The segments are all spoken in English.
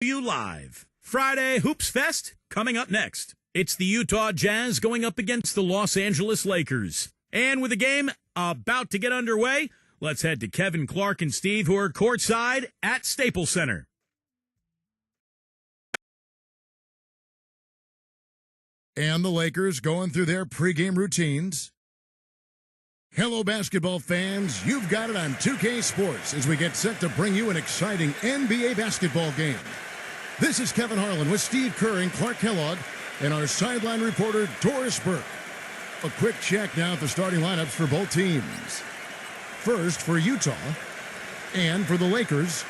You live. Friday Hoops Fest coming up next. It's the Utah Jazz going up against the Los Angeles Lakers. And with the game about to get underway, let's head to Kevin, Clark, and Steve, who are courtside at Staples Center. And the Lakers going through their pregame routines. Hello, basketball fans. You've got it on 2K Sports as we get set to bring you an exciting NBA basketball game. This is Kevin Harlan with Steve Kerr and Clark Kellogg and our sideline reporter, Doris Burke. A quick check now at the starting lineups for both teams. First for Utah and for the Lakers.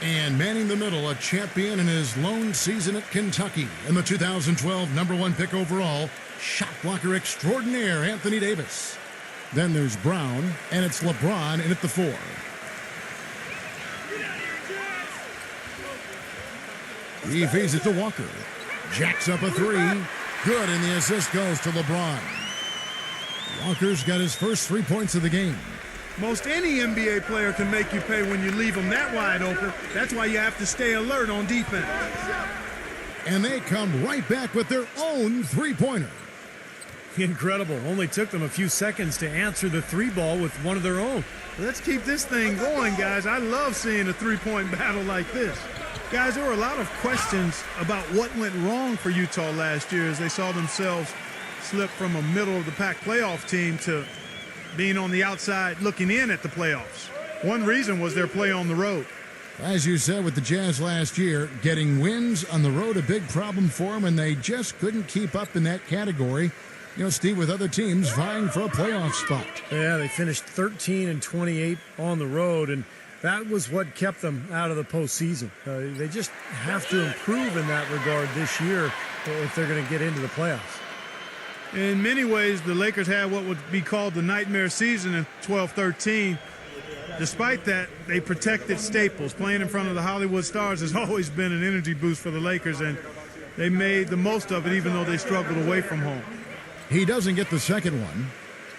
And manning the middle, a champion in his lone season at Kentucky, and the 2012 #1 pick overall, shot blocker extraordinaire Anthony Davis. Then there's Brown, and it's LeBron in at the 4. He feeds it to Walker. Jacks up a 3. Good, and the assist goes to LeBron. Walker's got his first 3 points of the game. Most any NBA player can make you pay when you leave them that wide open. That's why you have to stay alert on defense. And they come right back with their own three-pointer. Incredible. Only took them a few seconds to answer the three ball with one of their own. Let's keep this thing going, guys. I love seeing a three-point battle like this. Guys, there were a lot of questions about what went wrong for Utah last year as they saw themselves slip from a middle-of-the-pack playoff team to being on the outside looking in at the playoffs. One reason was their play on the road. As you said with the Jazz last year, getting wins on the road a big problem for them, and they just couldn't keep up in that category. You know, Steve, with other teams vying for a playoff spot. Yeah, they finished 13-28 on the road, and that was what kept them out of the postseason. They just have to improve in that regard this year if they're going to get into the playoffs. In many ways, the Lakers had what would be called the nightmare season in 12-13. Despite that, they protected Staples. Playing in front of the Hollywood Stars has always been an energy boost for the Lakers, and they made the most of it even though they struggled away from home. He doesn't get the second one.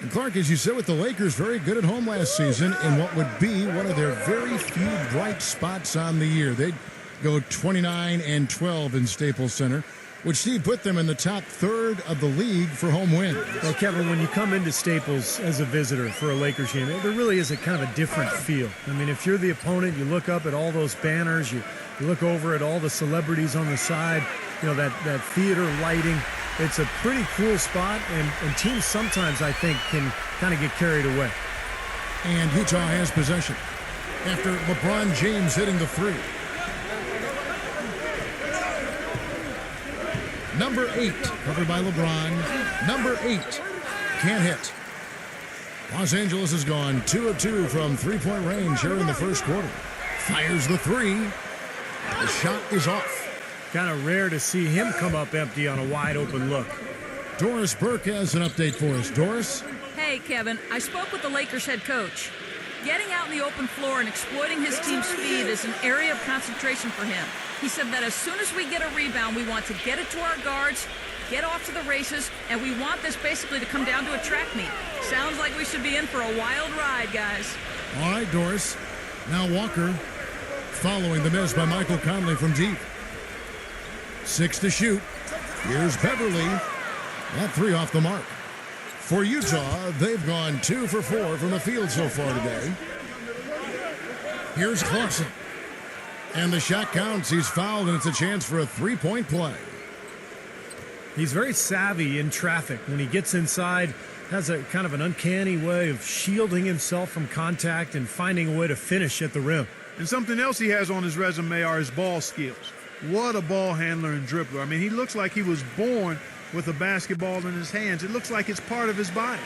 And Clark, as you said, with the Lakers, very good at home last season in what would be one of their very few bright spots on the year. They'd go 29-12 in Staples Center, which Steve put them in the top third of the league for home wins. Well, Kevin, when you come into Staples as a visitor for a Lakers game, there really is a kind of a different feel. I mean, if you're the opponent, you look up at all those banners, you look over at all the celebrities on the side, you know, that theater lighting. It's a pretty cool spot, and teams sometimes, I think, can kind of get carried away. And Utah has possession after LeBron James hitting the 3. Number 8, covered by LeBron. Number 8, can't hit. Los Angeles has gone 2 of 2 from three-point range here in the first quarter. Fires the 3. The shot is off. Kind of rare to see him come up empty on a wide-open look. Doris Burke has an update for us. Doris? Hey, Kevin. I spoke with the Lakers head coach. Getting out in the open floor and exploiting his team's speed is an area of concentration for him. He said that as soon as we get a rebound, we want to get it to our guards, get off to the races, and we want this basically to come down to a track meet. Sounds like we should be in for a wild ride, guys. All right, Doris. Now Walker following the miss by Michael Conley from deep. 6 to shoot. Here's Beverly. That 3 off the mark. For Utah, they've gone 2 for 4 from the field so far today. Here's Clausen. And the shot counts. He's fouled, and it's a chance for a three-point play. He's very savvy in traffic. When he gets inside, has a kind of an uncanny way of shielding himself from contact and finding a way to finish at the rim. And something else he has on his resume are his ball skills. What a ball handler and dribbler. I mean, he looks like he was born with a basketball in his hands. It looks like it's part of his body.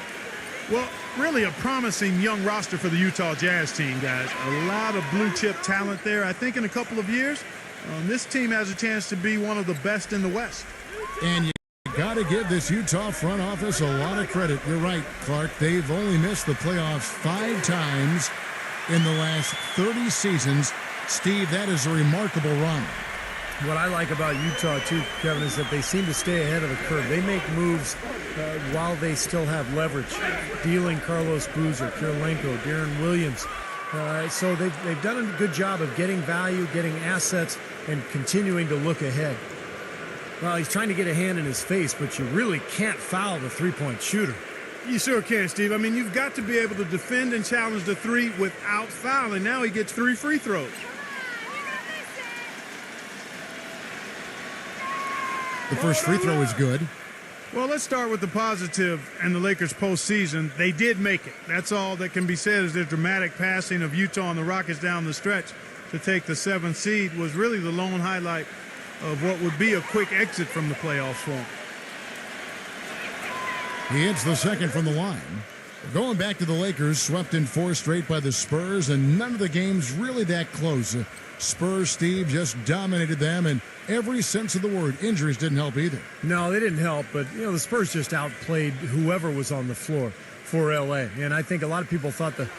Well, really a promising young roster for the Utah Jazz team, guys. A lot of blue-chip talent there. I think in a couple of years, this team has a chance to be one of the best in the West. And you got to give this Utah front office a lot of credit. You're right, Clark. They've only missed the playoffs 5 times in the last 30 seasons. Steve, that is a remarkable run. What I like about Utah, too, Kevin, is that they seem to stay ahead of the curve. They make moves while they still have leverage. Dealing Carlos Boozer, Kirilenko, Deron Williams. So they've done a good job of getting value, getting assets and continuing to look ahead. Well, he's trying to get a hand in his face, but you really can't foul the three-point shooter. You sure can, Steve. I mean, you've got to be able to defend and challenge the three without fouling. Now he gets 3 free throws. The first free throw is good. Well, let's start with the positive and the Lakers postseason. They did make it. That's all that can be said. Is their dramatic passing of Utah and the Rockets down the stretch to take the 7th seed was really the lone highlight of what would be a quick exit from the playoffs for him. He hits the second from the line. Going back to the Lakers, swept in 4 straight by the Spurs, and none of the games really that close. Spurs, Steve, just dominated them, and every sense of the word, injuries didn't help either. No, they didn't help, but the Spurs just outplayed whoever was on the floor for LA. And I think a lot of people thought the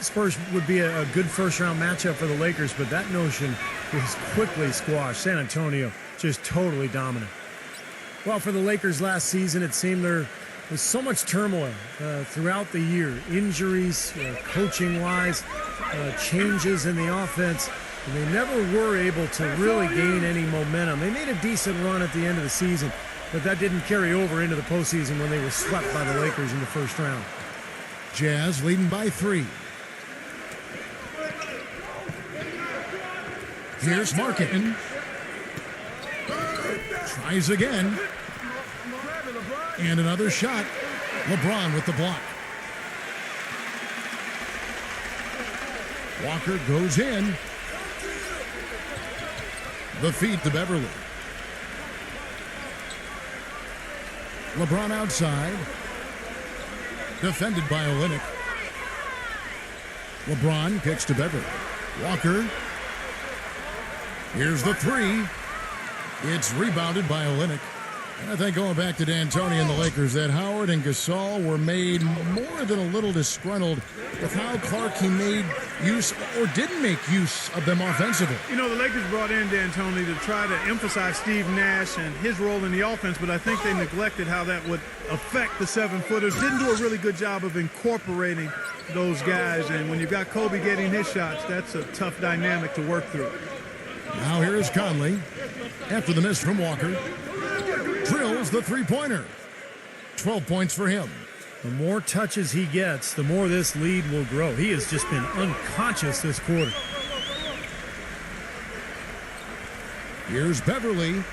Spurs would be a good first-round matchup for the Lakers, but that notion was quickly squashed. San Antonio just totally dominant. Well, for the Lakers last season, it seemed there was so much turmoil throughout the year. Injuries, coaching-wise, changes in the offense. And they never were able to really gain any momentum. They made a decent run at the end of the season, but that didn't carry over into the postseason when they were swept by the Lakers in the first round. Jazz leading by 3. Here's Markin. Tries again. And another shot. LeBron with the block. Walker goes in. The feed to Beverly. LeBron outside. Defended by Olynyk. LeBron kicks to Beverly. Walker. Here's the 3. It's rebounded by Olynyk. And I think going back to D'Antoni and the Lakers, that Howard and Gasol were made more than a little disgruntled with how Clark made use or didn't make use of them offensively. You know, the Lakers brought in D'Antoni to try to emphasize Steve Nash and his role in the offense, but I think they neglected how that would affect the 7-footers. Didn't do a really good job of incorporating those guys, and when you've got Kobe getting his shots, that's a tough dynamic to work through. Now here is Conley. After the miss from Walker, drills the three-pointer. 12 points for him. The more touches he gets, the more this lead will grow. He has just been unconscious this quarter. Here's Beverly.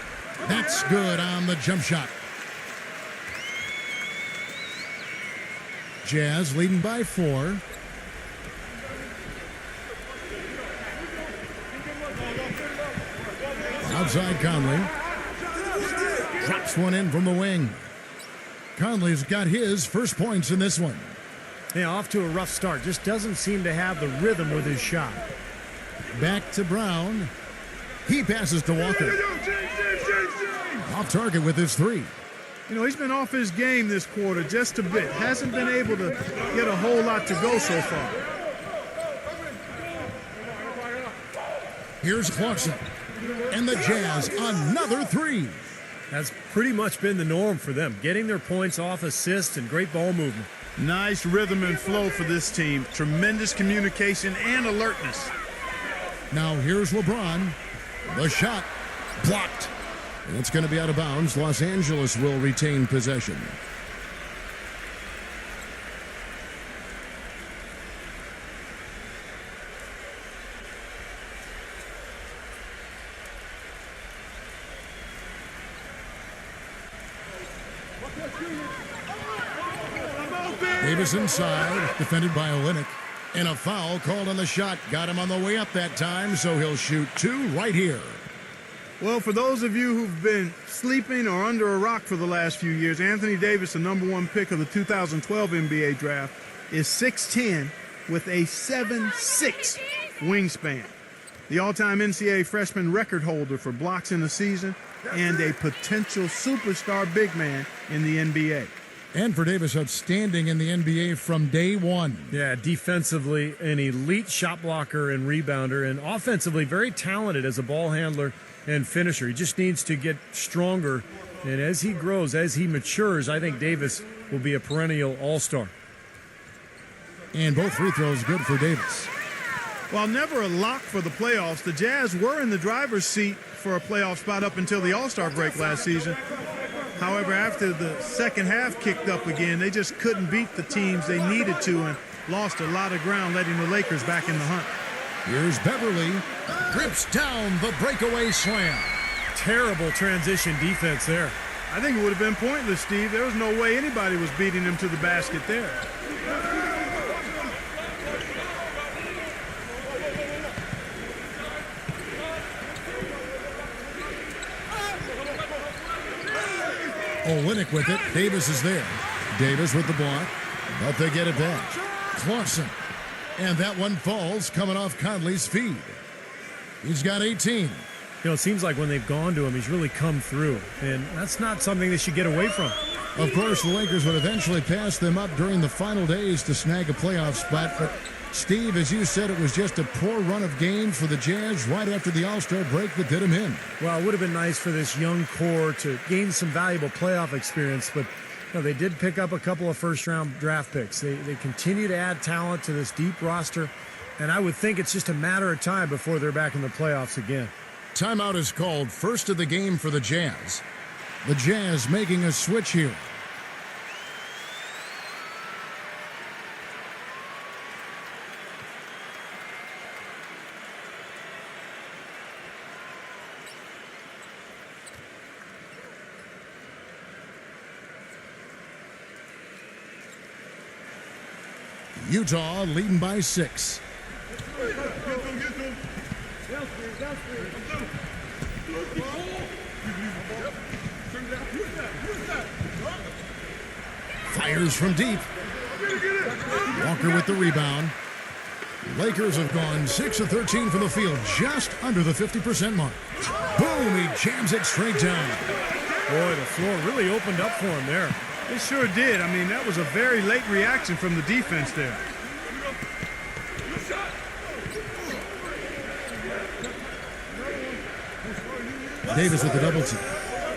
That's good on the jump shot. Jazz leading by 4. Outside Conley. Drops one in from the wing. Conley's got his first points in this one. Yeah, off to a rough start. Just doesn't seem to have the rhythm with his shot. Back to Brown. He passes to Walker. Off target with his 3. You know, he's been off his game this quarter just a bit. Hasn't been able to get a whole lot to go so far. Here's Clarkson. And the Jazz, another 3. That's pretty much been the norm for them, getting their points off assists and great ball movement. Nice rhythm and flow for this team. Tremendous communication and alertness. Now here's LeBron. The shot blocked. And it's going to be out of bounds. Los Angeles will retain possession. Davis inside, defended by Olynyk. And a foul called on the shot. Got him on the way up that time, so he'll shoot 2 right here. Well, for those of you who've been sleeping or under a rock for the last few years, Anthony Davis, the #1 pick of the 2012 NBA draft, is 6'10", with a 7'6" wingspan. The all-time NCAA freshman record holder for blocks in a season and a potential superstar big man in the NBA. And for Davis, outstanding in the NBA from day one. Yeah, defensively, an elite shot blocker and rebounder, and offensively, very talented as a ball handler and finisher. He just needs to get stronger, and as he grows, as he matures, I think Davis will be a perennial all-star. And both free throws good for Davis. While never a lock for the playoffs, the Jazz were in the driver's seat for a playoff spot up until the All-Star break last season. However, after the second half kicked up again, they just couldn't beat the teams they needed to and lost a lot of ground, letting the Lakers back in the hunt. Here's Beverly. Rips down the breakaway slam. Terrible transition defense there. I think it would have been pointless, Steve. There was no way anybody was beating him to the basket there. Olynyk with it. Davis is there. Davis with the block, but they get it back. Clausen. And that one falls coming off Conley's feed. He's got 18. You know, it seems like when they've gone to him, he's really come through. And that's not something they should get away from. Of course, the Lakers would eventually pass them up during the final days to snag a playoff spot. But, Steve, as you said, it was just a poor run of games for the Jazz right after the All-Star break that did them in. Well, it would have been nice for this young core to gain some valuable playoff experience. But they did pick up a couple of first-round draft picks. They continue to add talent to this deep roster. And I would think it's just a matter of time before they're back in the playoffs again. Timeout is called, first of the game for the Jazz. The Jazz making a switch here. Utah leading by 6. Fires from deep. Walker with the rebound. Lakers have gone 6 of 13 from the field, just under the 50% mark. Boom, he jams it straight down. Boy, the floor really opened up for him there. It sure did. I mean, that was a very late reaction from the defense there. Davis with the double team.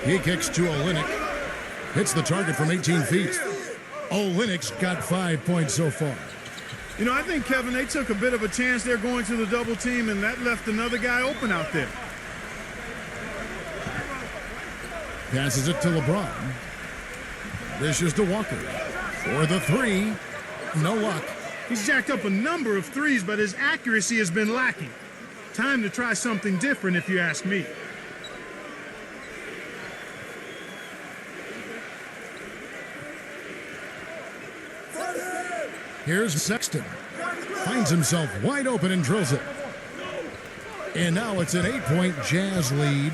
He kicks to Olynyk. Hits the target from 18 feet. Olynyk's got 5 points so far. You know, I think, Kevin, they took a bit of a chance there going to the double team, and that left another guy open out there. Passes it to LeBron. Dishes to Walker. For the three. No luck. He's jacked up a number of threes, but his accuracy has been lacking. Time to try something different, if you ask me. Here's Sexton. Finds himself wide open and drills it. And now it's an 8-point Jazz lead.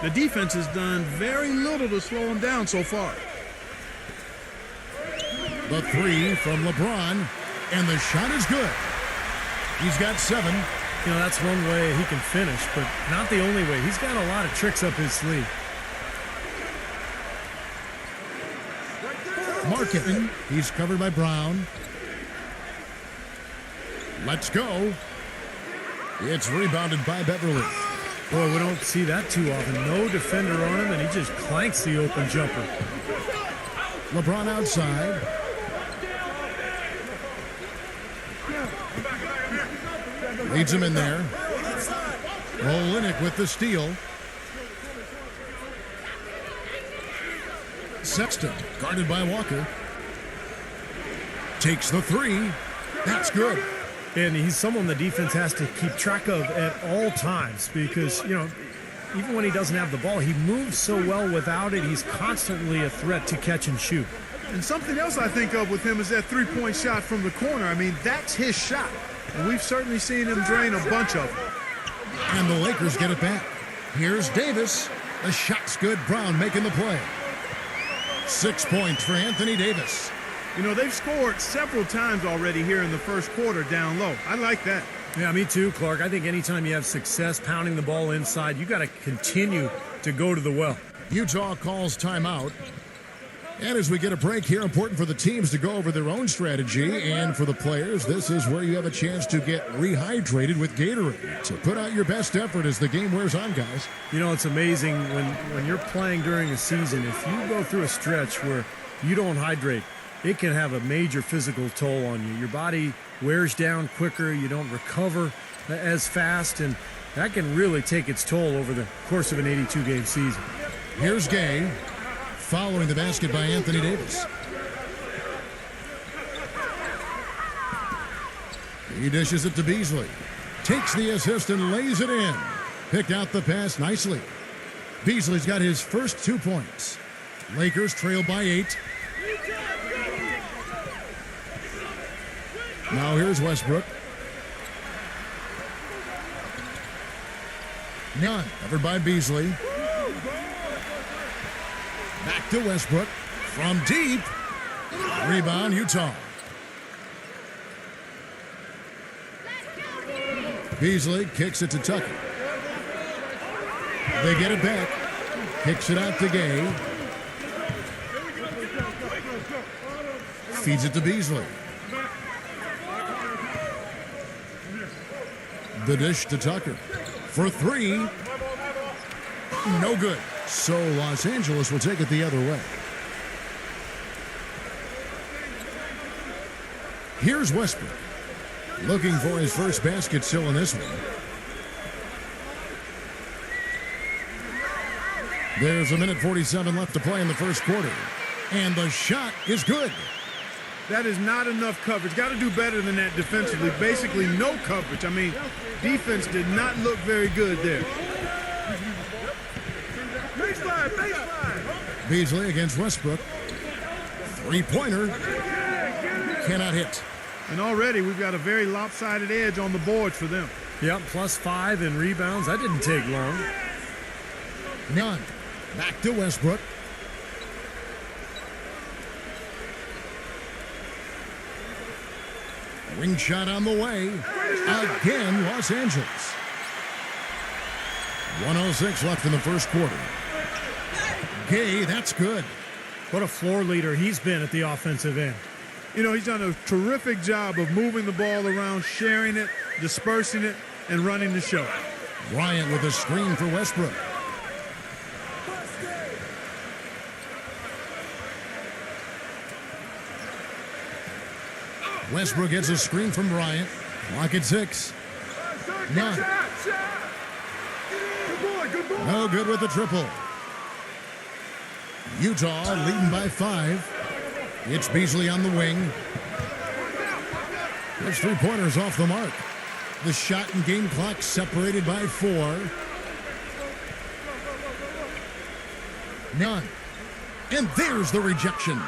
The defense has done very little to slow him down so far. The three from LeBron, and the shot is good. He's got 7. You know, that's one way he can finish, but not the only way. He's got a lot of tricks up his sleeve. Marketing. He's covered by Brown. Let's go. It's rebounded by Beverly. Boy, we don't see that too often. No defender on him, and he just clanks the open jumper. LeBron outside. Leads him in there. Olynyk with the steal. Sexton, guarded by Walker. Takes the three. That's good. And he's someone the defense has to keep track of at all times because, you know, even when he doesn't have the ball, he moves so well without it. He's constantly a threat to catch and shoot. And something else I think of with him is that three-point shot from the corner. I mean, that's his shot. And we've certainly seen him drain a bunch of them. And the Lakers get it back. Here's Davis. The shot's good. Brown making the play. 6 points for Anthony Davis. You know, they've scored several times already here in the first quarter down low. I like that. Yeah, me too, Clark. I think anytime you have success pounding the ball inside, you got to continue to go to the well. Utah calls timeout. And as we get a break here, important for the teams to go over their own strategy. And for the players, this is where you have a chance to get rehydrated with Gatorade. So put out your best effort as the game wears on, guys. You know, it's amazing when you're playing during a season, if you go through a stretch where you don't hydrate, it can have a major physical toll on you. Your body wears down quicker. You don't recover as fast, and that can really take its toll over the course of an 82-game season. Here's Gay, following the basket by Anthony Davis. He dishes it to Beasley. Takes the assist and lays it in. Picked out the pass nicely. Beasley's got his first 2 points. Lakers trail by 8. Now here's Westbrook. None. Covered by Beasley. Back to Westbrook. From deep. Rebound, Utah. Beasley kicks it to Tucker. They get it back. Kicks it out to Gay. Feeds it to Beasley. The dish to Tucker. For 3. No good. So Los Angeles will take it the other way. Here's Westbrook. Looking for his first basket still in this one. There's 1:47 left to play in the first quarter. And the shot is good. That is not enough coverage. Got to do better than that defensively. Basically no coverage. I mean, defense did not look very good there. Beasley against Westbrook. Three-pointer. Cannot hit. And already we've got a very lopsided edge on the boards for them. Yep, +5 in rebounds. That didn't take long. None. Back to Westbrook. Ring shot on the way. Again, Los Angeles. 1:06 left in the first quarter. Gay, that's good. What a floor leader he's been at the offensive end. You know, he's done a terrific job of moving the ball around, sharing it, dispersing it, and running the show. Bryan with a screen for Westbrook. Westbrook gets a screen from Bryant. Clock at 6. None. No good with the triple. Utah leading by 5. It's Beasley on the wing. There's 3-pointers off the mark. The shot and game clock separated by 4. None. And there's the rejection.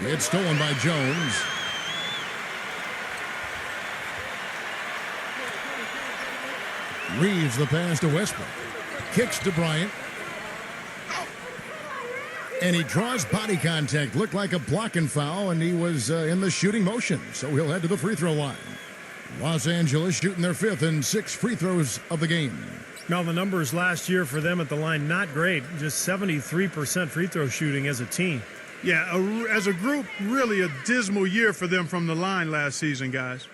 It's stolen by Jones. Reeves the pass to Westbrook. Kicks to Bryant. And he draws body contact. Looked like a blocking foul, and he was in the shooting motion. So he'll head to the free throw line. Los Angeles shooting their 5th and 6th free throws of the game. Now, the numbers last year for them at the line, not great. Just 73% free throw shooting as a team. Yeah, as a group, really a dismal year for them from the line last season, guys.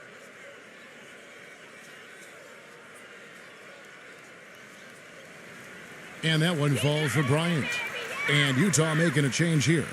And that one falls for Bryant. And Utah making a change here.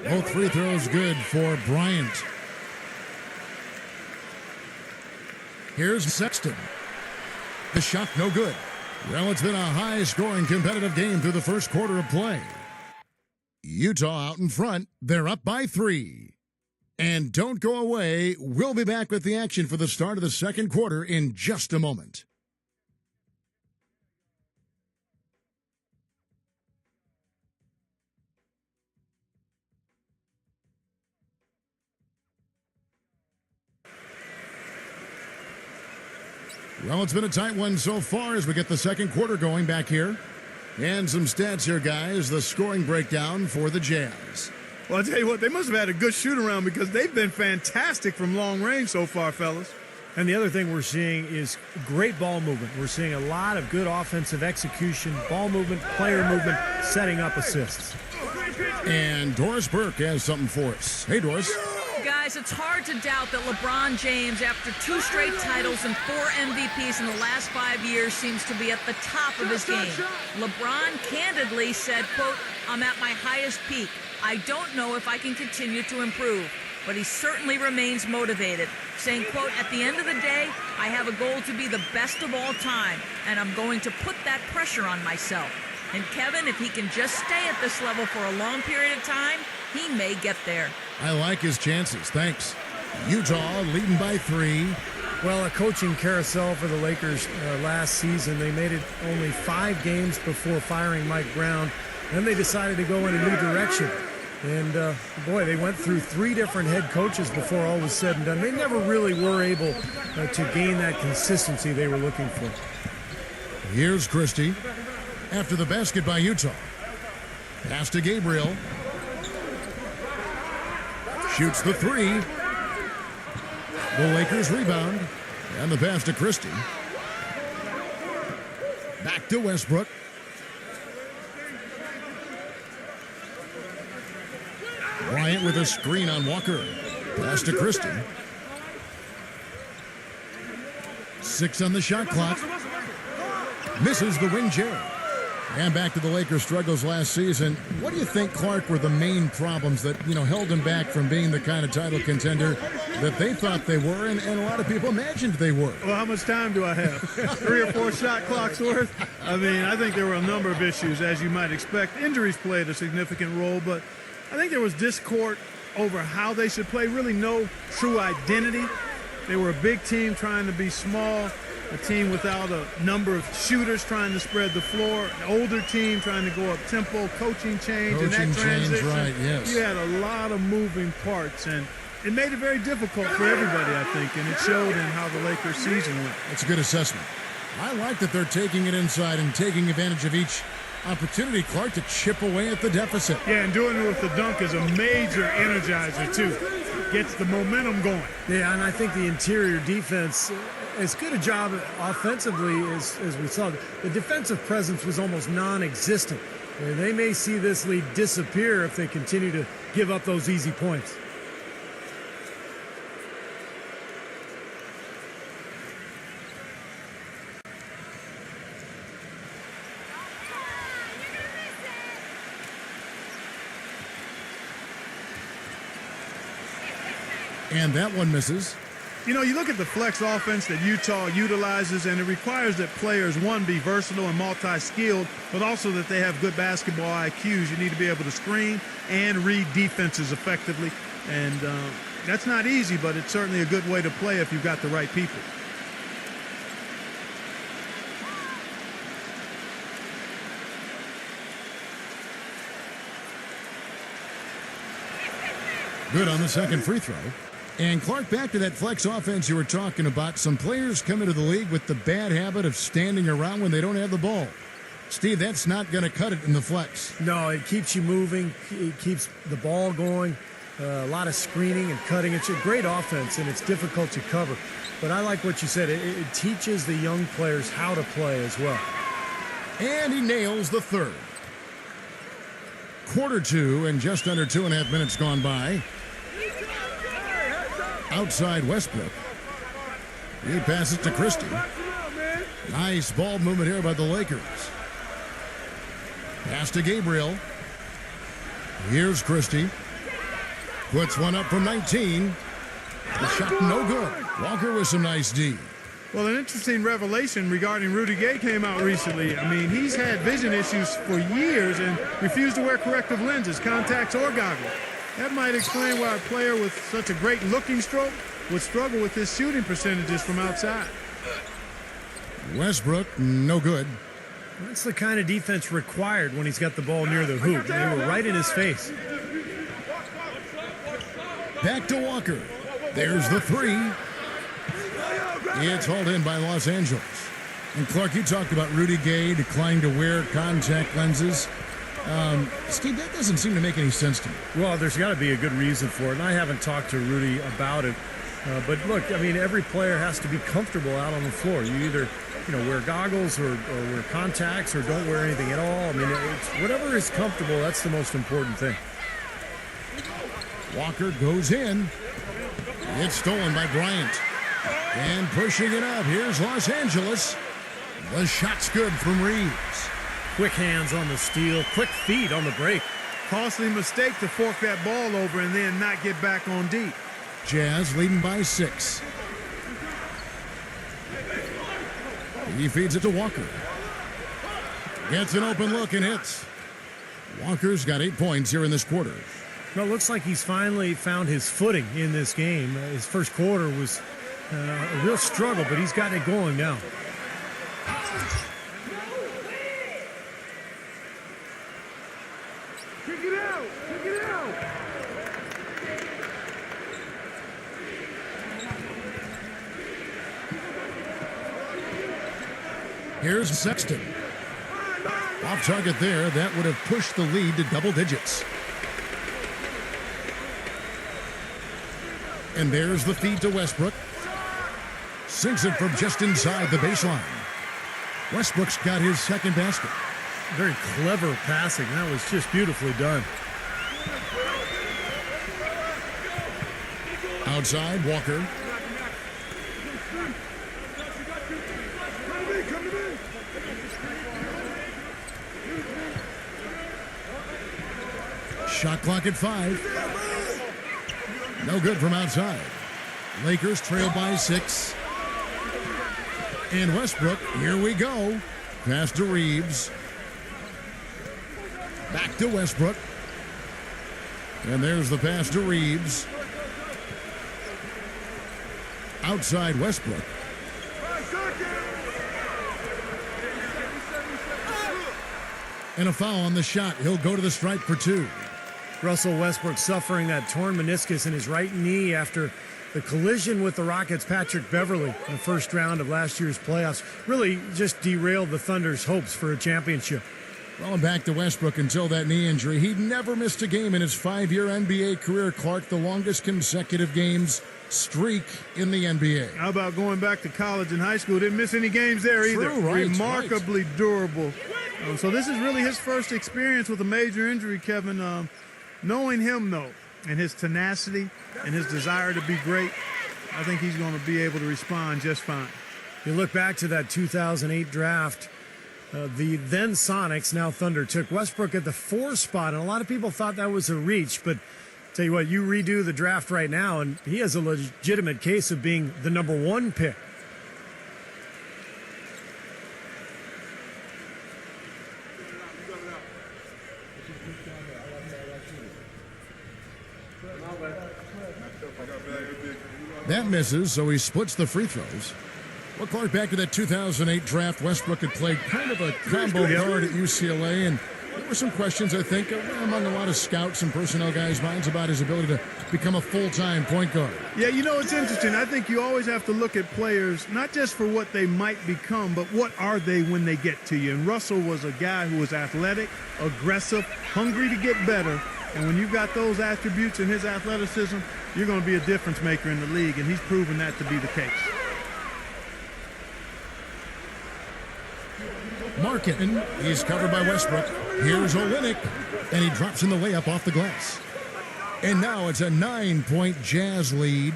Both free throws good for Bryant. Here's Sexton. The shot no good. Well, it's been a high-scoring competitive game through the first quarter of play. Utah out in front. They're up by 3. And don't go away. We'll be back with the action for the start of the second quarter in just a moment. Well, it's been a tight one so far as we get the second quarter going back here. And some stats here, guys. The scoring breakdown for the Jazz. Well, I'll tell you what, they must have had a good shoot-around because they've been fantastic from long range so far, fellas. And the other thing we're seeing is great ball movement. We're seeing a lot of good offensive execution, ball movement, player movement, setting up assists. And Doris Burke has something for us. Hey, Doris. Guys, it's hard to doubt that LeBron James, after 2 straight titles and 4 MVPs in the last 5 years, seems to be at the top of his game. LeBron candidly said, quote, "I'm at my highest peak. I don't know if I can continue to improve." But he certainly remains motivated, saying, quote, "At the end of the day, I have a goal to be the best of all time, and I'm going to put that pressure on myself." And Kevin, if he can just stay at this level for a long period of time, he may get there. I like his chances. Thanks. Utah leading by 3. Well, a coaching carousel for the Lakers last season. They made it only 5 games before firing Mike Brown. Then they decided to go in a new direction. And, boy, they went through 3 different head coaches before all was said and done. They never really were able to gain that consistency they were looking for. Here's Christie. After the basket by Utah. Pass to Gabriel. Shoots the 3. The Lakers rebound. And the pass to Christie. Back to Westbrook. Bryant with a screen on Walker. Pass to Christie. 6 on the shot clock. Misses the wing J. And back to the Lakers' struggles last season. What do you think, Clark, were the main problems that, held them back from being the kind of title contender that they thought they were and a lot of people imagined they were? Well, how much time do I have? 3 or 4 shot clocks worth? I think there were a number of issues, as you might expect. Injuries played a significant role, but I think there was discord over how they should play, really no true identity. They were a big team trying to be small, a team without a number of shooters trying to spread the floor, an older team trying to go up tempo, coaching change, and that transition. Right, yes. You had a lot of moving parts, and it made it very difficult for everybody, I think, and it showed in how the Lakers season went. That's a good assessment. I like that they're taking it inside and taking advantage of each opportunity, Clark, to chip away at the deficit. Yeah, and doing it with the dunk is a major energizer, too. Gets the momentum going. Yeah, and I think the interior defense, as good a job offensively as we saw, the defensive presence was almost non-existent. And they may see this lead disappear if they continue to give up those easy points. And that one misses. You look at the flex offense that Utah utilizes, and it requires that players, one, be versatile and multi-skilled, but also that they have good basketball IQs. You need to be able to screen and read defenses effectively. And that's not easy, but it's certainly a good way to play if you've got the right people. Good on the second free throw. And Clark, back to that flex offense you were talking about. Some players come into the league with the bad habit of standing around when they don't have the ball. Steve, that's not going to cut it in the flex. No, it keeps you moving. It keeps the ball going. A lot of screening and cutting. It's a great offense, and it's difficult to cover. But I like what you said. It teaches the young players how to play as well. And he nails the third. Quarter 2 and just under 2.5 minutes gone by. Outside Westbrook. He passes to Christie. Nice ball movement here by the Lakers. Pass to Gabriel. Here's Christie. Puts one up from 19. The shot no good. Walker with some nice D. Well, an interesting revelation regarding Rudy Gay came out recently. He's had vision issues for years and refused to wear corrective lenses, contacts, or goggles. That might explain why a player with such a great looking stroke would struggle with his shooting percentages from outside. Westbrook, no good. That's the kind of defense required when he's got the ball near the hoop. They were right in his face. Back to Walker. There's the 3. It's hauled in by Los Angeles. And Clark, you talked about Rudy Gay declining to wear contact lenses. Steve, that doesn't seem to make any sense to me. Well, there's got to be a good reason for it, and I haven't talked to Rudy about it. But look, I mean, every player has to be comfortable out on the floor. You either, wear goggles or wear contacts or don't wear anything at all. I mean, it's whatever is comfortable, that's the most important thing. Walker goes in. It's stolen by Bryant. And pushing it up, here's Los Angeles. The shot's good from Reeves. Quick hands on the steal, quick feet on the break. Costly mistake to fork that ball over and then not get back on deep. Jazz leading by 6. He feeds it to Walker. Gets an open look and hits. Walker's got 8 points here in this quarter. Well, it looks like he's finally found his footing in this game. His first quarter was a real struggle, but he's got it going now. Kick it out! Kick it out! Here's Sexton. Off target there. That would have pushed the lead to double digits. And there's the feed to Westbrook. Sinks it from just inside the baseline. Westbrook's got his second basket. Very clever passing. That was just beautifully done. Outside, Walker. Shot clock at 5. No good from outside. Lakers trail by 6. And Westbrook, here we go. Pass to Reeves. Back to Westbrook. And there's the pass to Reeves. Outside Westbrook. And a foul on the shot. He'll go to the stripe for 2. Russell Westbrook suffering that torn meniscus in his right knee after the collision with the Rockets' Patrick Beverley in the first round of last year's playoffs. Really just derailed the Thunder's hopes for a championship. Well, and back to Westbrook until that knee injury. He never missed a game in his 5-year NBA career. Clark, the longest consecutive games streak in the NBA. How about going back to college and high school? Didn't miss any games there either. Right, Remarkably durable. So this is really his first experience with a major injury, Kevin. Knowing him, though, and his tenacity and his desire to be great, I think he's going to be able to respond just fine. You look back to that 2008 draft, the then Sonics, now Thunder, took Westbrook at the 4 spot, and a lot of people thought that was a reach, but tell you what, you redo the draft right now, and he has a legitimate case of being the number 1 pick. That misses, so he splits the free throws. Well, Clark, back to that 2008 draft, Westbrook had played kind of a combo guard at UCLA, and there were some questions, I think, among a lot of scouts and personnel guys' minds about his ability to become a full-time point guard. Yeah, it's interesting. I think you always have to look at players, not just for what they might become, but what are they when they get to you. And Russell was a guy who was athletic, aggressive, hungry to get better. And when you've got those attributes in his athleticism, you're going to be a difference maker in the league, and he's proven that to be the case. Markin, he's covered by Westbrook. Here's Olynyk, and he drops in the layup off the glass. And now it's a 9-point Jazz lead.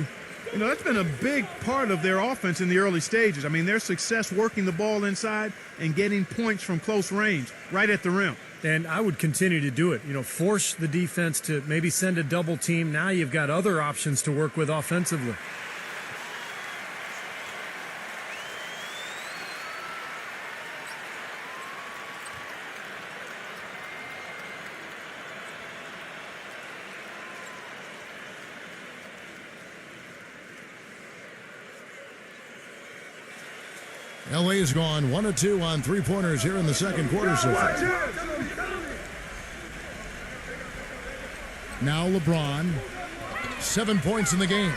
That's been a big part of their offense in the early stages. I mean, their success working the ball inside and getting points from close range, right at the rim. And I would continue to do it. Force the defense to maybe send a double team. Now you've got other options to work with offensively. LA has gone 1 of 2 on three-pointers here in the second quarter so far. Now LeBron, 7 points in the game.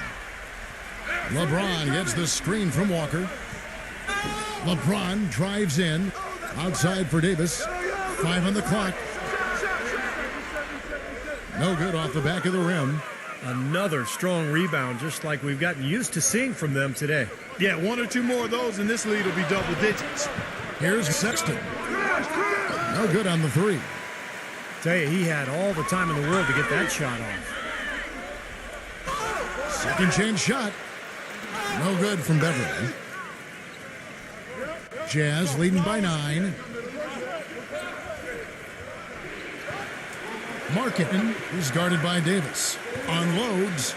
LeBron gets the screen from Walker. LeBron drives in, outside for Davis. 5 on the clock. No good off the back of the rim. Another strong rebound, just like we've gotten used to seeing from them today. Yeah, one or two more of those, and this lead will be double digits. Here's Sexton. No good on the three. Tell you, he had all the time in the world to get that shot off. Second chance shot. No good from Beverly. Jazz leading by 9. Markin is guarded by Davis. Unloads.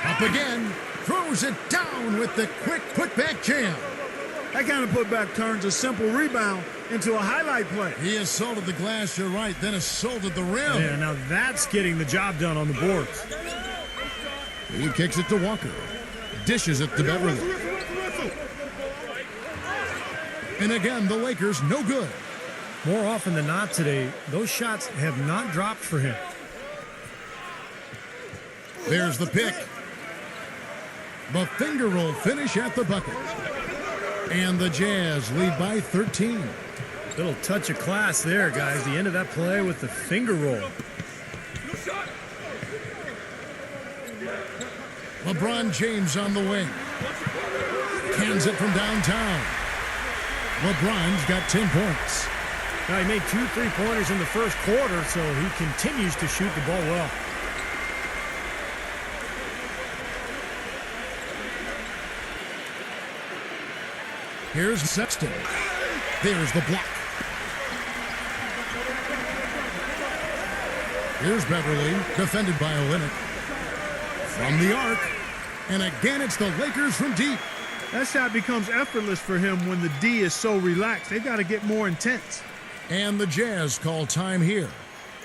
Up again. Throws it down with the quick putback jam. That kind of putback turns a simple rebound into a highlight play. He assaulted the glass, you're right, then assaulted the rim. Yeah, now that's getting the job done on the boards. He kicks it to Walker. Dishes it to Beverly. And again, the Lakers no good. More often than not today, those shots have not dropped for him. There's the pick. The finger roll finish at the bucket. And the Jazz lead by 13. Little touch of class there, guys. The end of that play with the finger roll. LeBron James on the wing. Cans it from downtown. LeBron's got 10 points. Now, he made 2 3-pointers in the first quarter, so he continues to shoot the ball well. Here's Sexton. There's the block. Here's Beverly, defended by Olynyk. From the arc. And again, it's the Lakers from deep. That shot becomes effortless for him when the D is so relaxed. They've got to get more intense. And the Jazz call time here.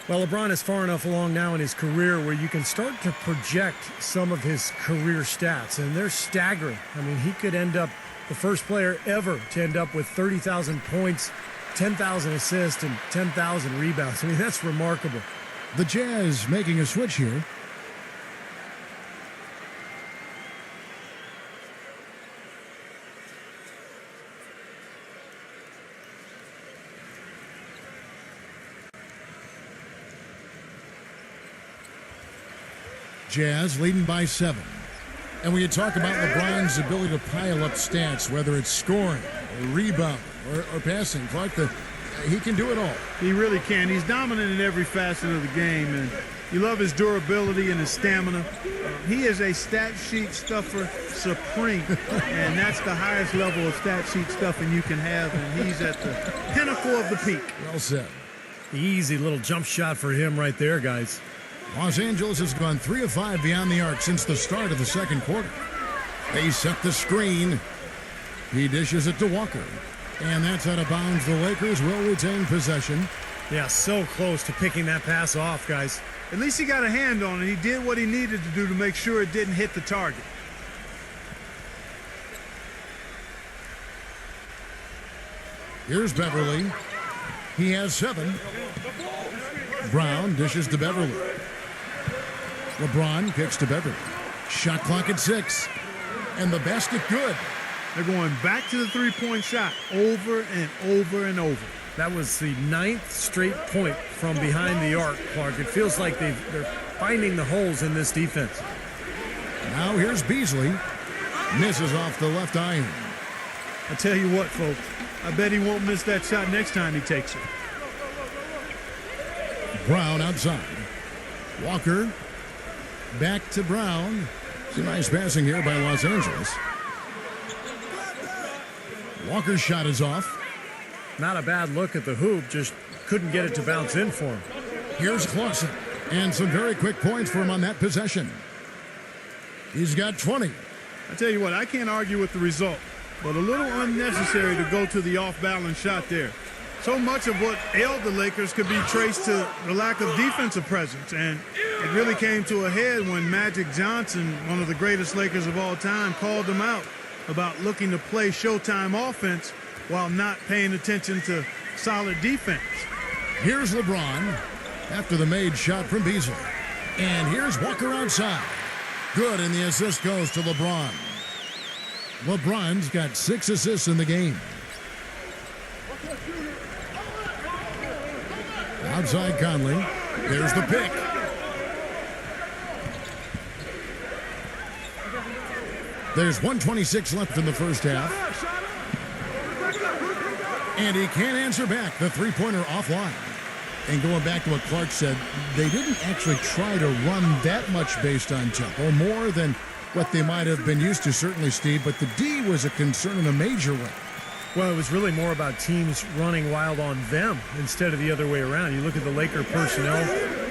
Well, LeBron is far enough along now in his career where you can start to project some of his career stats, and they're staggering. I mean, he could end up the first player ever to end up with 30,000 points, 10,000 assists, and 10,000 rebounds. I mean, that's remarkable. The Jazz making a switch here. Jazz leading by 7. And when you talk about LeBron's ability to pile up stats, whether it's scoring, or rebound, or passing, Clark, he can do it all. He really can. He's dominant in every facet of the game, and you love his durability and his stamina. He is a stat sheet stuffer supreme, and that's the highest level of stat sheet stuffing you can have, and he's at the pinnacle of the peak. Well said. Easy little jump shot for him right there, guys. Los Angeles has gone 3 of 5 beyond the arc since the start of the second quarter. They set the screen. He dishes it to Walker. And that's out of bounds. The Lakers will retain possession. Yeah, so close to picking that pass off, guys. At least he got a hand on it. He did what he needed to do to make sure it didn't hit the target. Here's Beverly. He has 7. Brown dishes to Beverly. LeBron kicks to Beverly. Shot clock at 6. And the basket good. They're going back to the three-point shot over and over and over. That was the 9th straight point from behind the arc, Clark. It feels like they're finding the holes in this defense. Now here's Beasley. Misses off the left iron. I tell you what, folks, I bet he won't miss that shot next time he takes it. Brown outside. Walker. Back to Brown. Some nice passing here by Los Angeles. Walker's shot is off. Not a bad look at the hoop, just couldn't get it to bounce in for him. Here's Clausen. And some very quick points for him on that possession. He's got 20. I tell you what, I can't argue with the result, but a little unnecessary to go to the off-balance shot there. So much of what ailed the Lakers could be traced to the lack of defensive presence, and it really came to a head when Magic Johnson, one of the greatest Lakers of all time, called them out about looking to play Showtime offense while not paying attention to solid defense. Here's LeBron after the made shot from Beasley. And here's Walker outside. Good, and the assist goes to LeBron. LeBron's got 6 assists in the game. Outside Conley. There's the pick. There's 1:26 left in the first half. And he can't answer back. The three-pointer offline. And going back to what Clark said, they didn't actually try to run that much based on tempo, more than what they might have been used to, certainly, Steve. But the D was a concern in a major way. Well, it was really more about teams running wild on them instead of the other way around. You look at the Laker personnel,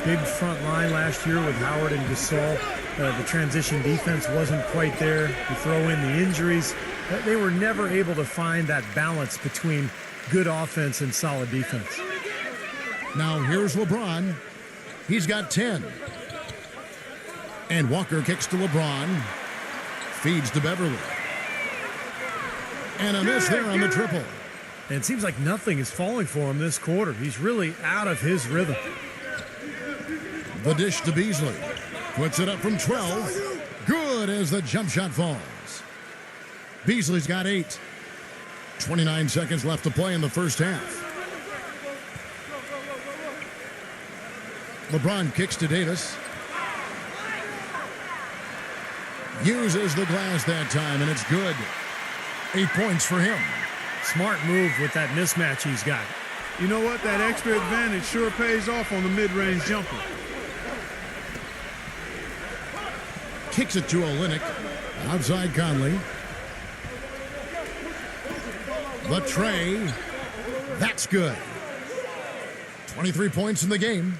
big front line last year with Howard and Gasol. The transition defense wasn't quite there. You throw in the injuries. They were never able to find that balance between good offense and solid defense. Now here's LeBron. He's got 10. And Walker kicks to LeBron. Feeds to Beverly. And a miss there on the triple. And it seems like nothing is falling for him this quarter. He's really out of his rhythm. The dish to Beasley. Puts it up from 12. Good as the jump shot falls. Beasley's got 8. 29 seconds left to play in the first half. LeBron kicks to Davis. Uses the glass that time, and it's good. 8 points for him. Smart move with that mismatch he's got. You know what? That extra advantage sure pays off on the mid-range jumper. Kicks it to Olynyk. Outside Conley. The tray. That's good. 23 points in the game.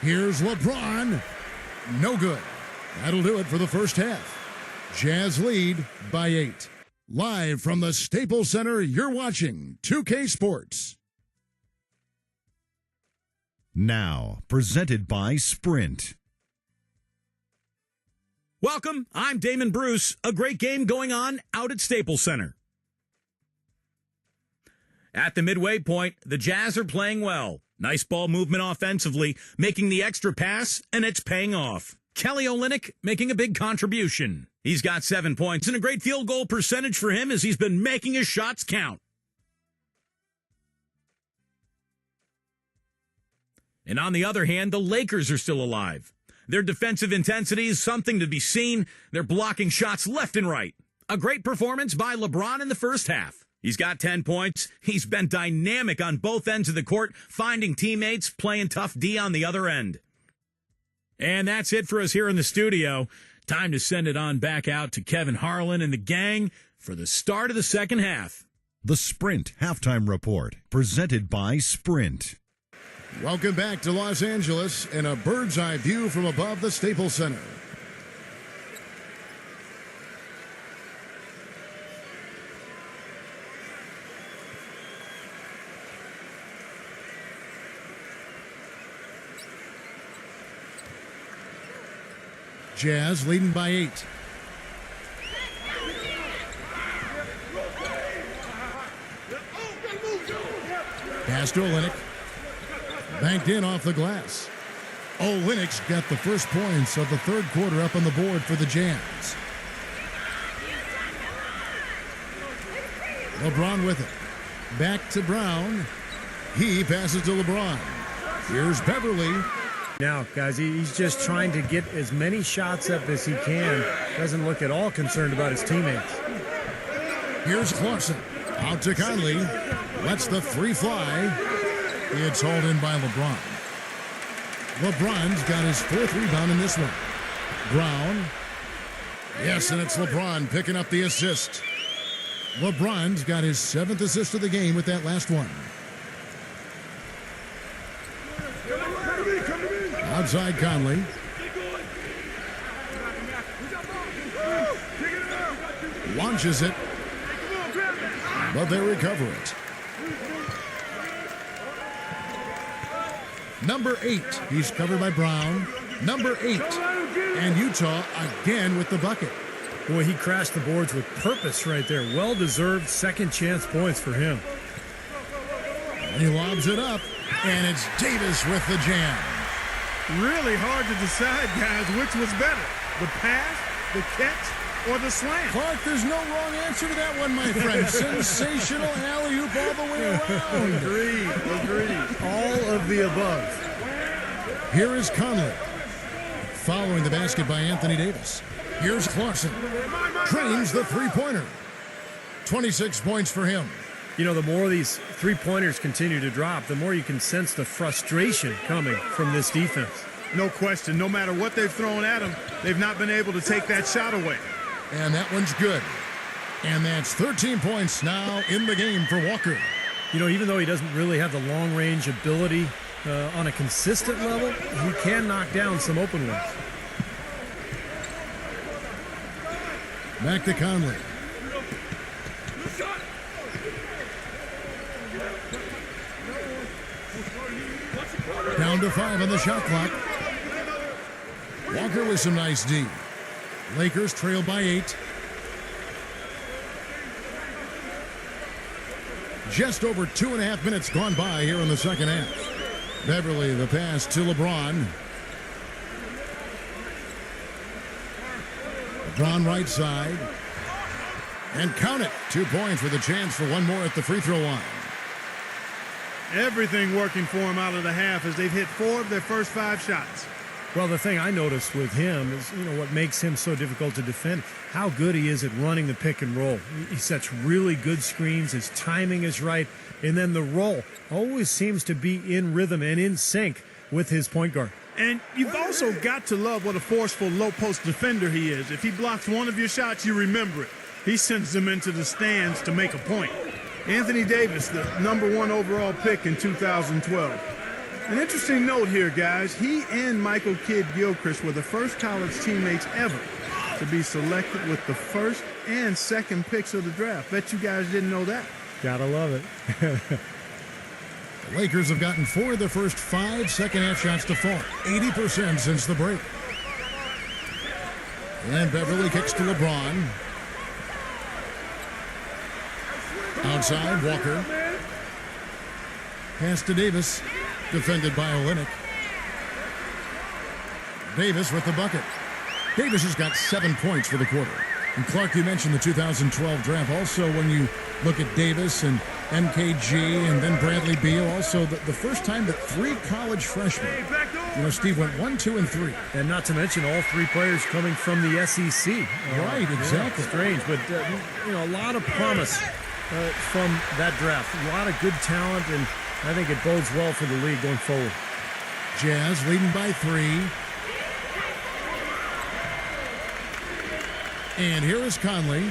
Here's LeBron. No good. That'll do it for the first half. Jazz lead by 8. Live from the Staples Center, you're watching 2K Sports. Now, presented by Sprint. Welcome, I'm Damon Bruce. A great game going on out at Staples Center. At the midway point, the Jazz are playing well. Nice ball movement offensively, making the extra pass, and it's paying off. Kelly Olynyk making a big contribution. He's got 7 points and a great field goal percentage for him as he's been making his shots count. And on the other hand, the Lakers are still alive. Their defensive intensity is something to be seen. They're blocking shots left and right. A great performance by LeBron in the first half. He's got 10 points. He's been dynamic on both ends of the court, finding teammates, playing tough D on the other end. And that's it for us here in the studio. Time to send it on back out to Kevin Harlan and the gang for the start of the second half. The Sprint Halftime Report, presented by Sprint. Welcome back to Los Angeles and a bird's eye view from above the Staples Center. Jazz leading by 8. Pass to Olynyk. Banked in off the glass. Olynyk's got the first points of the third quarter up on the board for the Jazz. LeBron with it. Back to Brown. He passes to LeBron. Here's Beverly. Now, guys, he's just trying to get as many shots up as he can. Doesn't look at all concerned about his teammates. Here's Clarkson. Out to Conley. Lets the three fly. It's hauled in by LeBron. LeBron's got his 4th rebound in this one. Brown. Yes, and it's LeBron picking up the assist. LeBron's got his 7th assist of the game with that last one. Outside Conley. Launches it. But they recover it. Number 8. He's covered by Brown. Number 8. And Utah again with the bucket. Boy, he crashed the boards with purpose right there. Well-deserved second chance points for him. And he lobs it up. And it's Davis with the jam. Really hard to decide, guys, which was better. The pass, the catch, or the slam. Clark, there's no wrong answer to that one, my friend. Sensational alley-oop all the way around. Agreed. All of the above. Here is Conley. Following the basket by Anthony Davis. Here's Clarkson. Drains the three-pointer. 26 points for him. You know, the more these three-pointers continue to drop, the more you can sense the frustration coming from this defense. No question. No matter what they've thrown at him, they've not been able to take that shot away. And that one's good. And that's 13 points now in the game for Walker. You know, even though he doesn't really have the long-range ability on a consistent level, he can knock down some open ones. Back to Conley. Down to 5 on the shot clock. Walker with some nice D. Lakers trail by 8. Just over 2.5 minutes gone by here in the second half. Beverly, the pass to LeBron. LeBron right side. And count it. 2 points with a chance for one more at the free throw line. Everything working for him out of the half as they've hit 4 of their first 5 shots. Well, the thing I noticed with him is, you know, what makes him so difficult to defend, how good he is at running the pick and roll. He sets really good screens, his timing is right, and then the roll always seems to be in rhythm and in sync with his point guard. And you've also got to love what a forceful low-post defender he is. If he blocks one of your shots, you remember it. He sends them into the stands to make a point. Anthony Davis, the #1 overall pick in 2012. An interesting note here, guys. He and Michael Kidd-Gilchrist were the first college teammates ever to be selected with the first and second picks of the draft. Bet you guys didn't know that. Gotta love it. The Lakers have gotten 4 of their first 5 second-half shots to fall. 80% since the break. And Beverly kicks to LeBron. Outside, Walker. Pass to Davis. Defended by Olynyk. Davis with the bucket. Davis has got 7 points for the quarter. And Clark, you mentioned the 2012 draft. Also, when you look at Davis and MKG and then Bradley Beal, also the first time that 3 college freshmen, you know, Steve, went 1, 2, and 3. And not to mention all 3 players coming from the SEC. Right, exactly. Yeah, strange, but, you know, a lot of promise from that draft. A lot of good talent, and I think it bodes well for the league going forward. Jazz leading by 3. And here is Conley.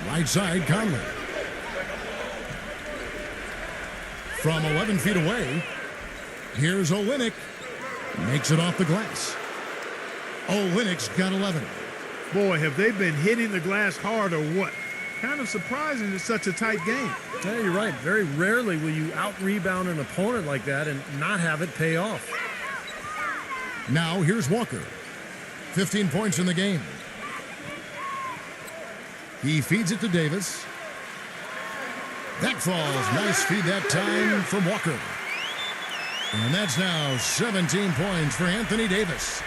Right side, Conley. From 11 feet away, here's Olynyk. Makes it off the glass. Olynyk's got 11. Boy, have they been hitting the glass hard or what? Kind of surprising it's such a tight game. Yeah, you're right. Very rarely will you out-rebound an opponent like that and not have it pay off. Now here's Walker. 15 points in the game. He feeds it to Davis. That falls. Nice feed that time from Walker. And that's now 17 points for Anthony Davis.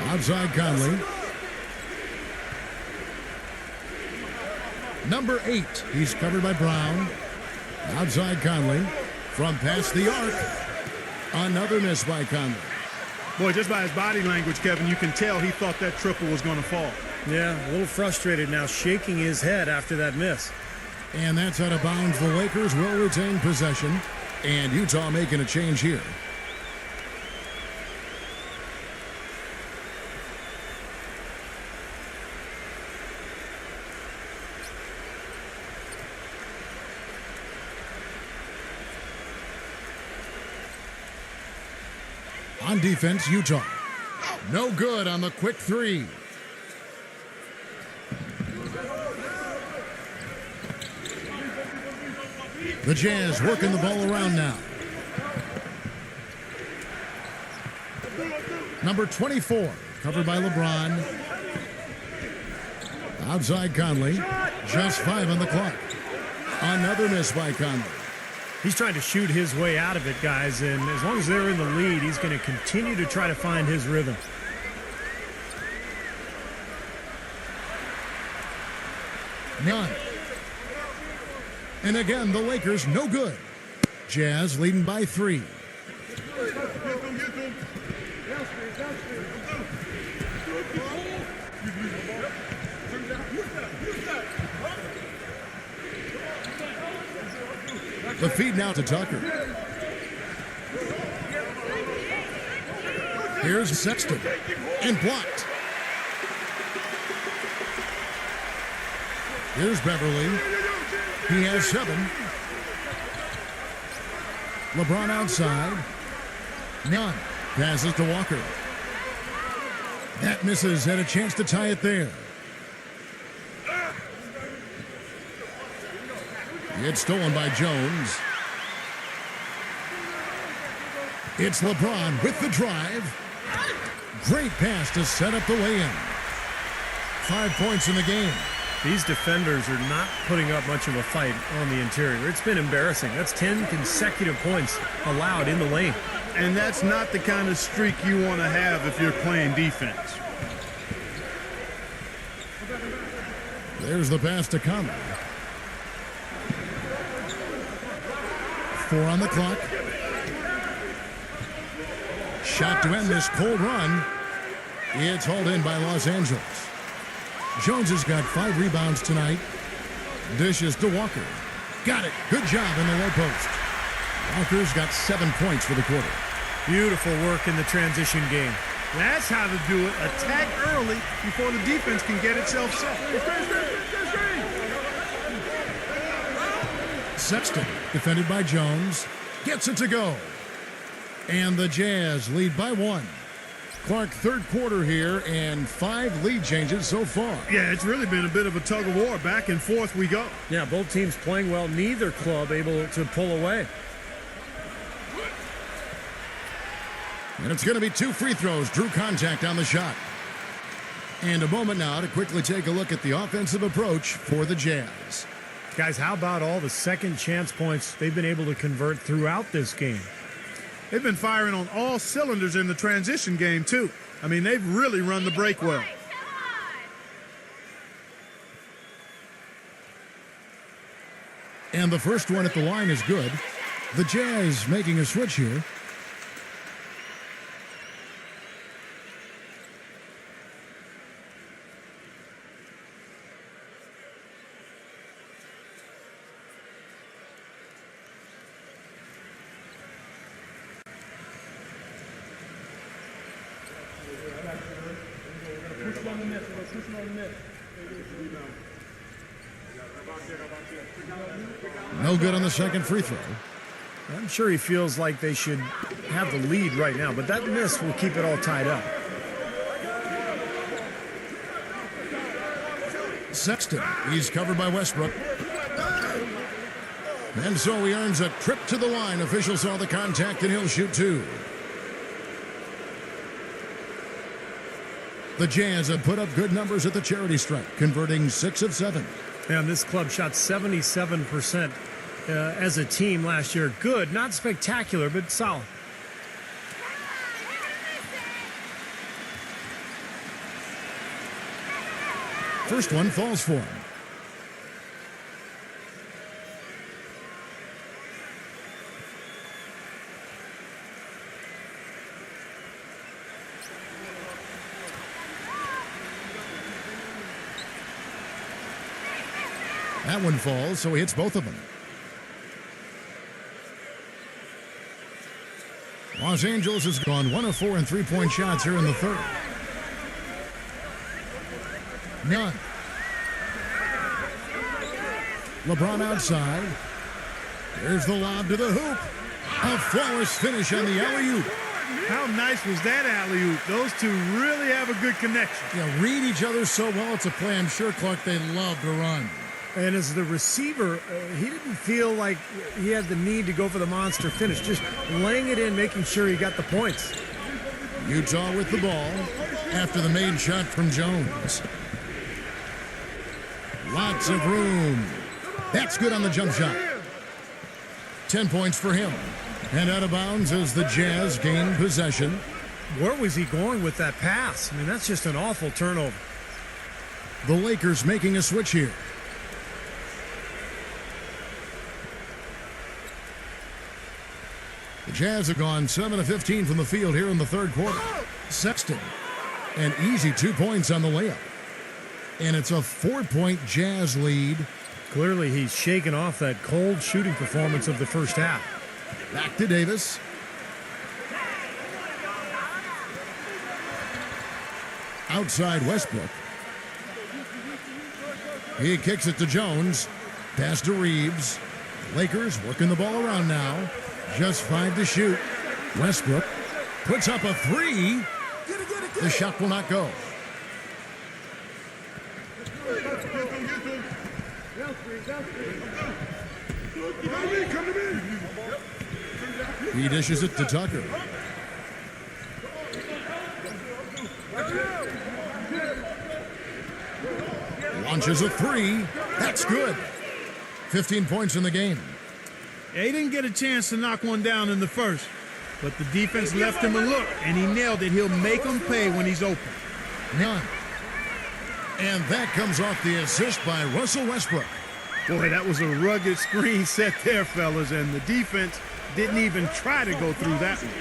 Outside Conley. Number 8. He's covered by Brown. Outside Conley. From past the arc. Another miss by Conley. Boy, just by his body language, Kevin, you can tell he thought that triple was going to fall. Yeah, a little frustrated now, shaking his head after that miss. And that's out of bounds. The Lakers will retain possession. And Utah making a change here. On defense, Utah. No good on the quick 3. The Jazz working the ball around now. Number 24, covered by LeBron. Outside Conley. Just 5 on the clock. Another miss by Conley. He's trying to shoot his way out of it, guys, and as long as they're in the lead, he's going to continue to try to find his rhythm. None. And again, the Lakers no good. Jazz leading by 3. The feed now to Tucker. Here's Sexton. And blocked. Here's Beverly. He has 7. LeBron outside. None. Passes to Walker. That misses. Had a chance to tie it there. It's stolen by Jones. It's LeBron with the drive. Great pass to set up the lay-in. 5 points in the game. These defenders are not putting up much of a fight on the interior. It's been embarrassing. That's 10 consecutive points allowed in the lane. And that's not the kind of streak you want to have if you're playing defense. There's the pass to Conley. 4 on the clock. Shot to end this cold run. It's hauled in by Los Angeles. Jones has got 5 rebounds tonight. Dishes to Walker. Got it. Good job in the low post. Walker's got 7 points for the quarter. Beautiful work in the transition game. That's how to do it. Attack early before the defense can get itself set. Sexton, defended by Jones, gets it to go. And the Jazz lead by 1. Clark, third quarter here, and 5 lead changes so far. Yeah, it's really been a bit of a tug of war. Back and forth we go. Yeah, both teams playing well. Neither club able to pull away. And it's going to be 2 free throws. Drew contact on the shot. And a moment now to quickly take a look at the offensive approach for the Jazz. Guys, how about all the second chance points they've been able to convert throughout this game? They've been firing on all cylinders in the transition game, too. I mean, they've really run the break well. And the first one at the line is good. The Jazz making a switch here. No good on the second free throw. I'm sure he feels like they should have the lead right now, but that miss will keep it all tied up. Sexton, he's covered by Westbrook. And so he earns a trip to the line. Official saw the contact and he'll shoot 2. The Jazz have put up good numbers at the charity stripe, converting 6 of 7. And this club shot 77% as a team last year. Good, not spectacular, but solid. First one falls for him. That one falls, so he hits both of them. Los Angeles has gone 1 of 4 in three-point shots here in the third. None. LeBron outside. There's the lob to the hoop. A flawless finish on the alley-oop. How nice was that alley-oop? Those two really have a good connection. Yeah, read each other so well. It's a play I'm sure, Clark, they love to run. And as the receiver, he didn't feel like he had the need to go for the monster finish. Just laying it in, making sure he got the points. Utah with the ball after the made shot from Jones. Lots of room. That's good on the jump shot. 10 points for him. And out of bounds as the Jazz gain possession. Where was he going with that pass? I mean, that's just an awful turnover. The Lakers making a switch here. The Jazz have gone 7 of 15 from the field here in the third quarter. Sexton, an easy 2 points on the layup. And it's a 4-point Jazz lead. Clearly, he's shaken off that cold shooting performance of the first half. Back to Davis. Outside Westbrook. He kicks it to Jones. Pass to Reeves. Lakers working the ball around now. Just 5 to shoot. Westbrook puts up a 3. The shot will not go. He dishes it to Tucker. Launches a 3. That's good. 15 points in the game. Yeah, he didn't get a chance to knock one down in the first, but the defense left him a look, and he nailed it. He'll make them pay when he's open. None. And that comes off the assist by Russell Westbrook. Boy, that was a rugged screen set there, fellas, and the defense didn't even try to go through that one.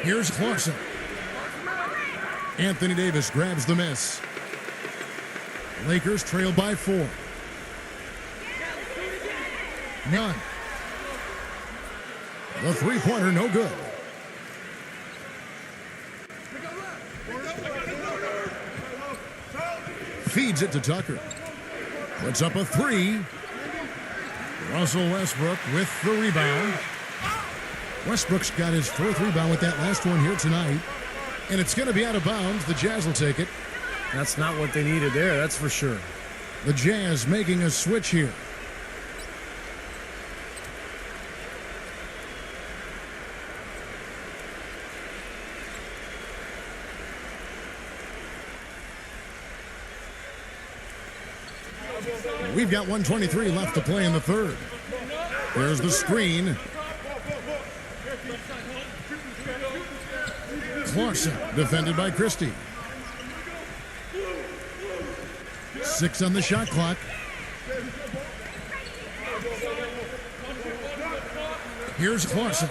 Here's Clarkson. Anthony Davis grabs the miss. Lakers trail by 4. None. The three-pointer no good. Feeds it to Tucker. Puts up a 3. Russell Westbrook with the rebound. Westbrook's got his 4th rebound with that last one here tonight. And it's going to be out of bounds. The Jazz will take it. That's not what they needed there, that's for sure. The Jazz making a switch here. We've got 1:23 left to play in the third. There's the screen. Clarkson, defended by Christie. 6 on the shot clock. Here's Clarkson.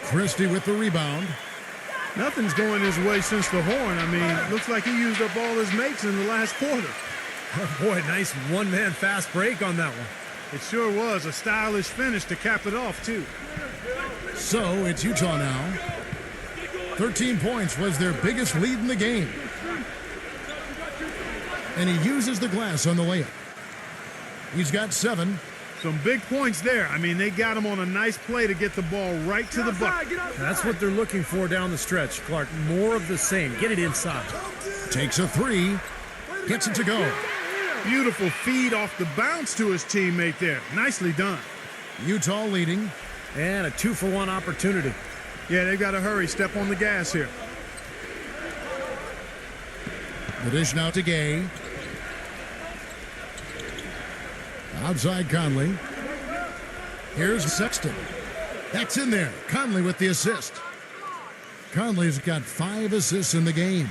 Christie with the rebound. Nothing's going his way since the horn. I mean, looks like he used up all his mates in the last quarter. Oh boy, nice one-man fast break on that one. It sure was a stylish finish to cap it off, too. So it's Utah now. 13 points was their biggest lead in the game. And he uses the glass on the layup. He's got 7. Some big points there. I mean, they got him on a nice play to get the ball right to the bucket. That's what they're looking for down the stretch, Clark. More of the same. Get it inside. Takes a 3. Gets it to go. Beautiful feed off the bounce to his teammate there. Nicely done. Utah leading. And a 2-for-1 opportunity. Yeah, they've got to hurry. Step on the gas here. The dish now to Gay. Outside Conley. Here's Sexton. That's in there. Conley with the assist. Conley's got 5 assists in the game.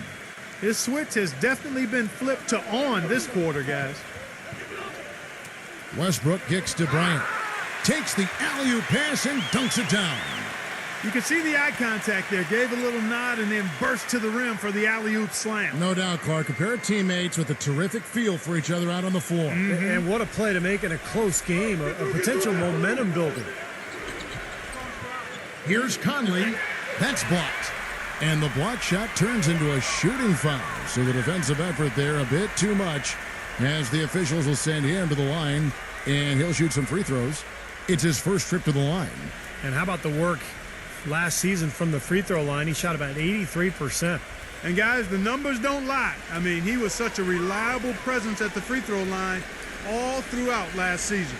His switch has definitely been flipped to on this quarter, guys. Westbrook kicks to Bryan. Takes the alley-oop pass and dunks it down. You can see the eye contact there. Gave a little nod and then burst to the rim for the alley-oop slam. No doubt, Clark. A pair of teammates with a terrific feel for each other out on the floor. And what a play to make in a close game. A potential momentum builder. Here's Conley. That's blocked. And the block shot turns into a shooting foul. So the defensive effort there a bit too much, as the officials will send him to the line, and he'll shoot some free throws. It's his first trip to the line. And how about the work last season from the free throw line? He shot about 83%. And guys, the numbers don't lie. I mean, he was such a reliable presence at the free throw line all throughout last season.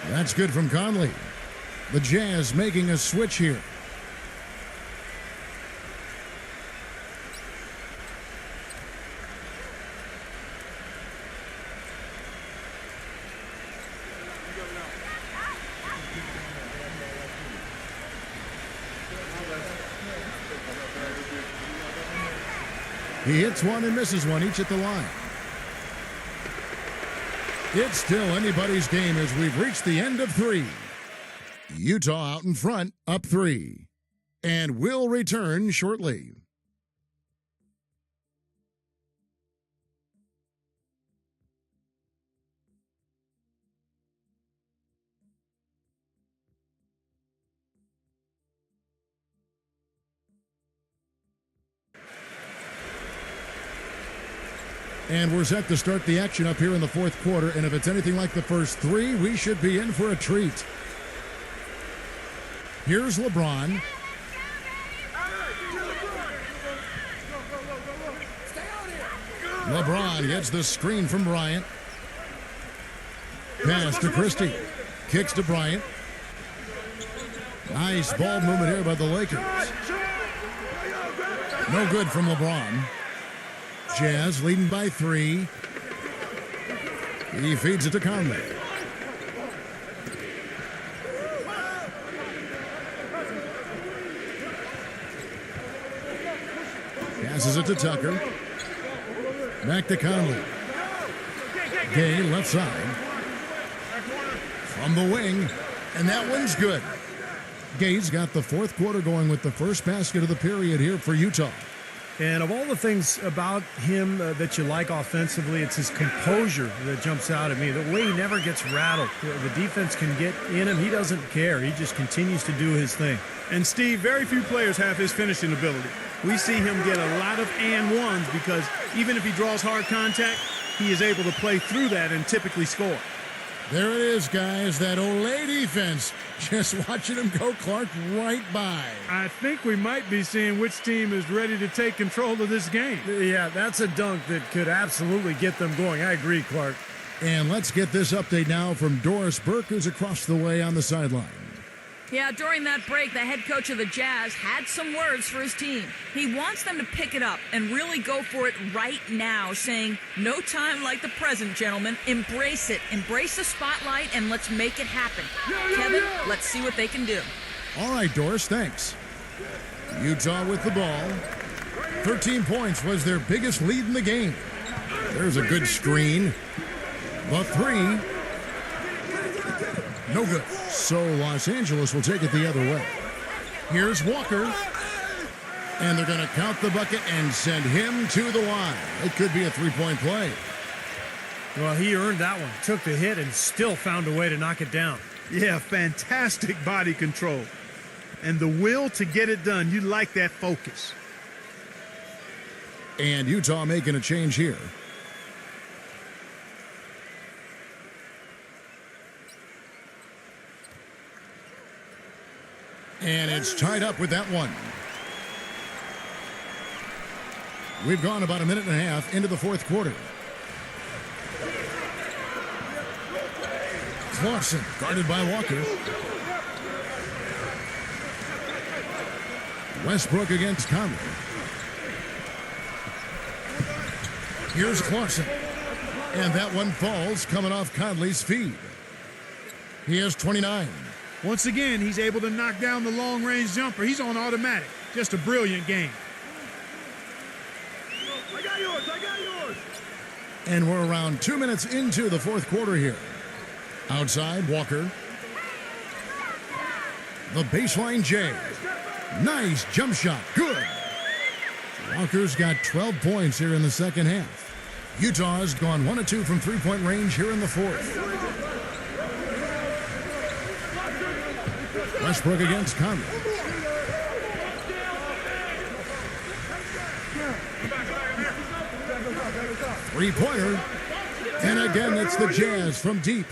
That's good from Conley. The Jazz making a switch here. He hits one and misses one, each at the line. It's still anybody's game as we've reached the end of 3. Utah out in front, up 3. And we'll return shortly. And we're set to start the action up here in the fourth quarter. And if it's anything like the first 3, we should be in for a treat. Here's LeBron. LeBron gets the screen from Bryant. Pass to Christie. Kicks to Bryant. Nice ball movement here by the Lakers. No good from LeBron. Jazz leading by 3. He feeds it to Conley. Passes it to Tucker. Back to Conley. Gay left side. From the wing. And that one's good. Gay's got the fourth quarter going with the first basket of the period here for Utah. And of all the things about him that you like offensively, it's his composure that jumps out at me. The way he never gets rattled. The defense can get in him. He doesn't care. He just continues to do his thing. And Steve, very few players have his finishing ability. We see him get a lot of and ones because even if he draws hard contact, he is able to play through that and typically score. There it is, guys. That Olay defense. Just watching him go, Clark, right by. I think we might be seeing which team is ready to take control of this game. Yeah, that's a dunk that could absolutely get them going. I agree, Clark. And let's get this update now from Doris Burke, who's across the way on the sideline. Yeah, during that break, the head coach of the Jazz had some words for his team. He wants them to pick it up and really go for it right now, saying, no time like the present, gentlemen. Embrace it. Embrace the spotlight, and let's make it happen. Kevin, let's see what they can do. All right, Doris, thanks. Utah with the ball. 13 points was their biggest lead in the game. There's a good screen. The 3. No good. So Los Angeles will take it the other way. Here's Walker. And they're going to count the bucket and send him to the line. It could be a three-point play. Well, he earned that one. Took the hit and still found a way to knock it down. Yeah, fantastic body control. And the will to get it done. You like that focus. And Utah making a change here. And it's tied up with that one. We've gone about a minute and a half into the fourth quarter. Clarkson guarded by Walker. Westbrook against Conley. Here's Clarkson. And that one falls coming off Conley's feed. He has 29. Once again, he's able to knock down the long-range jumper. He's on automatic. Just a brilliant game. I got yours. And we're around 2 minutes into the fourth quarter here. Outside, Walker. The baseline J. Nice jump shot. Good. Walker's got 12 points here in the second half. Utah's gone 1 of 2 from three-point range here in the fourth. Westbrook against Conley. Three-pointer. And again, it's the Jazz from deep.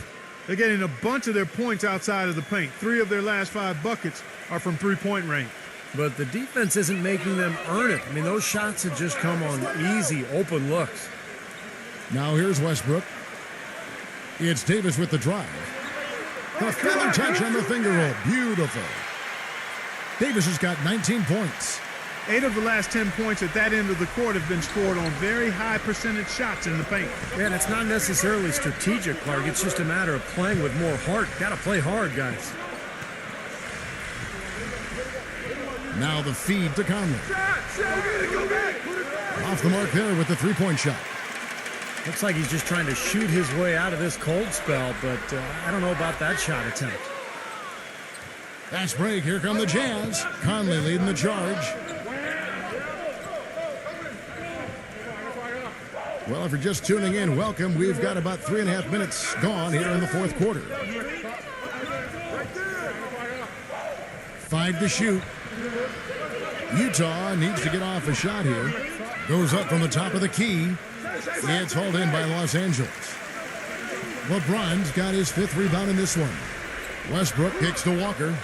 They're getting a bunch of their points outside of the paint. 3 of their last 5 buckets are from three-point range. But the defense isn't making them earn it. I mean, those shots have just come on easy, open looks. Now here's Westbrook. It's Davis with the drive. The feather touch on the finger roll. Beautiful. Davis has got 19 points. 8 of the last 10 points at that end of the court have been scored on very high percentage shots in the paint. Yeah, and it's not necessarily strategic, Clark. It's just a matter of playing with more heart. Got to play hard, guys. Now the feed to Conley. Off the mark there with the three-point shot. Looks like he's just trying to shoot his way out of this cold spell, but I don't know about that shot attempt. Fast break. Here come the Jazz. Conley leading the charge. Well, if you're just tuning in, welcome. We've got about 3.5 minutes gone here in the fourth quarter. 5 to shoot. Utah needs to get off a shot here. Goes up from the top of the key. It's hauled in by Los Angeles. LeBron's got his 5th rebound in this one. Westbrook kicks to Walker.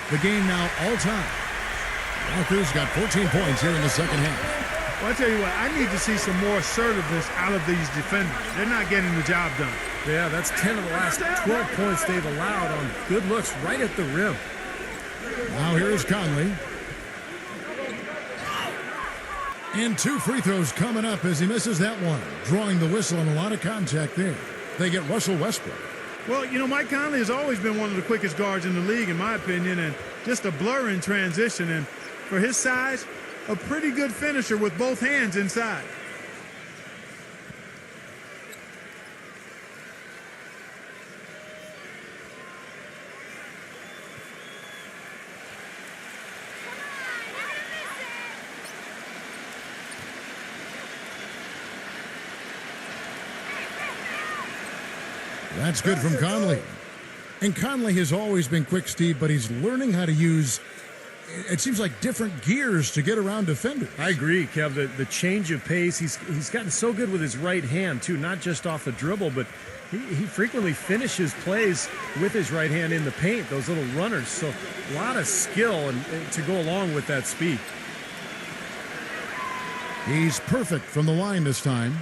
The game now all-time. Walker's got 14 points here in the second half. Well, I tell you what, I need to see some more assertiveness out of these defenders. They're not getting the job done. Yeah, that's 10 of the last 12 points they've allowed on good looks right at the rim. Now here's Conley. And 2 free throws coming up as he misses that one. Drawing the whistle and a lot of contact there. They get Russell Westbrook. Well, you know, Mike Conley has always been one of the quickest guards in the league, in my opinion, and just a blur in transition. And for his size, a pretty good finisher with both hands inside. That's good from Conley. And Conley has always been quick, Steve, but he's learning how to use, it seems like, different gears to get around defenders. I agree, Kev. The change of pace, he's gotten so good with his right hand, too, not just off the dribble, but he frequently finishes plays with his right hand in the paint, those little runners. So a lot of skill and to go along with that speed. He's perfect from the line this time.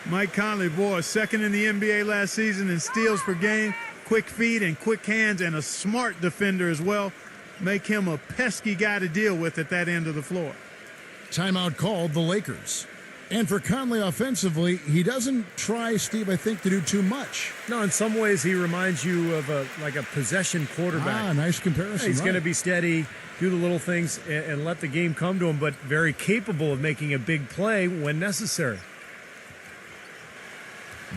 Mike Conley, boy, 2nd in the NBA last season in steals per game, quick feet and quick hands, and a smart defender as well. Make him a pesky guy to deal with at that end of the floor. Timeout called the Lakers. And for Conley offensively, he doesn't try, Steve, I think, to do too much. No, in some ways he reminds you of a possession quarterback. Ah, nice comparison. He's going to be steady, do the little things, and let the game come to him, but very capable of making a big play when necessary.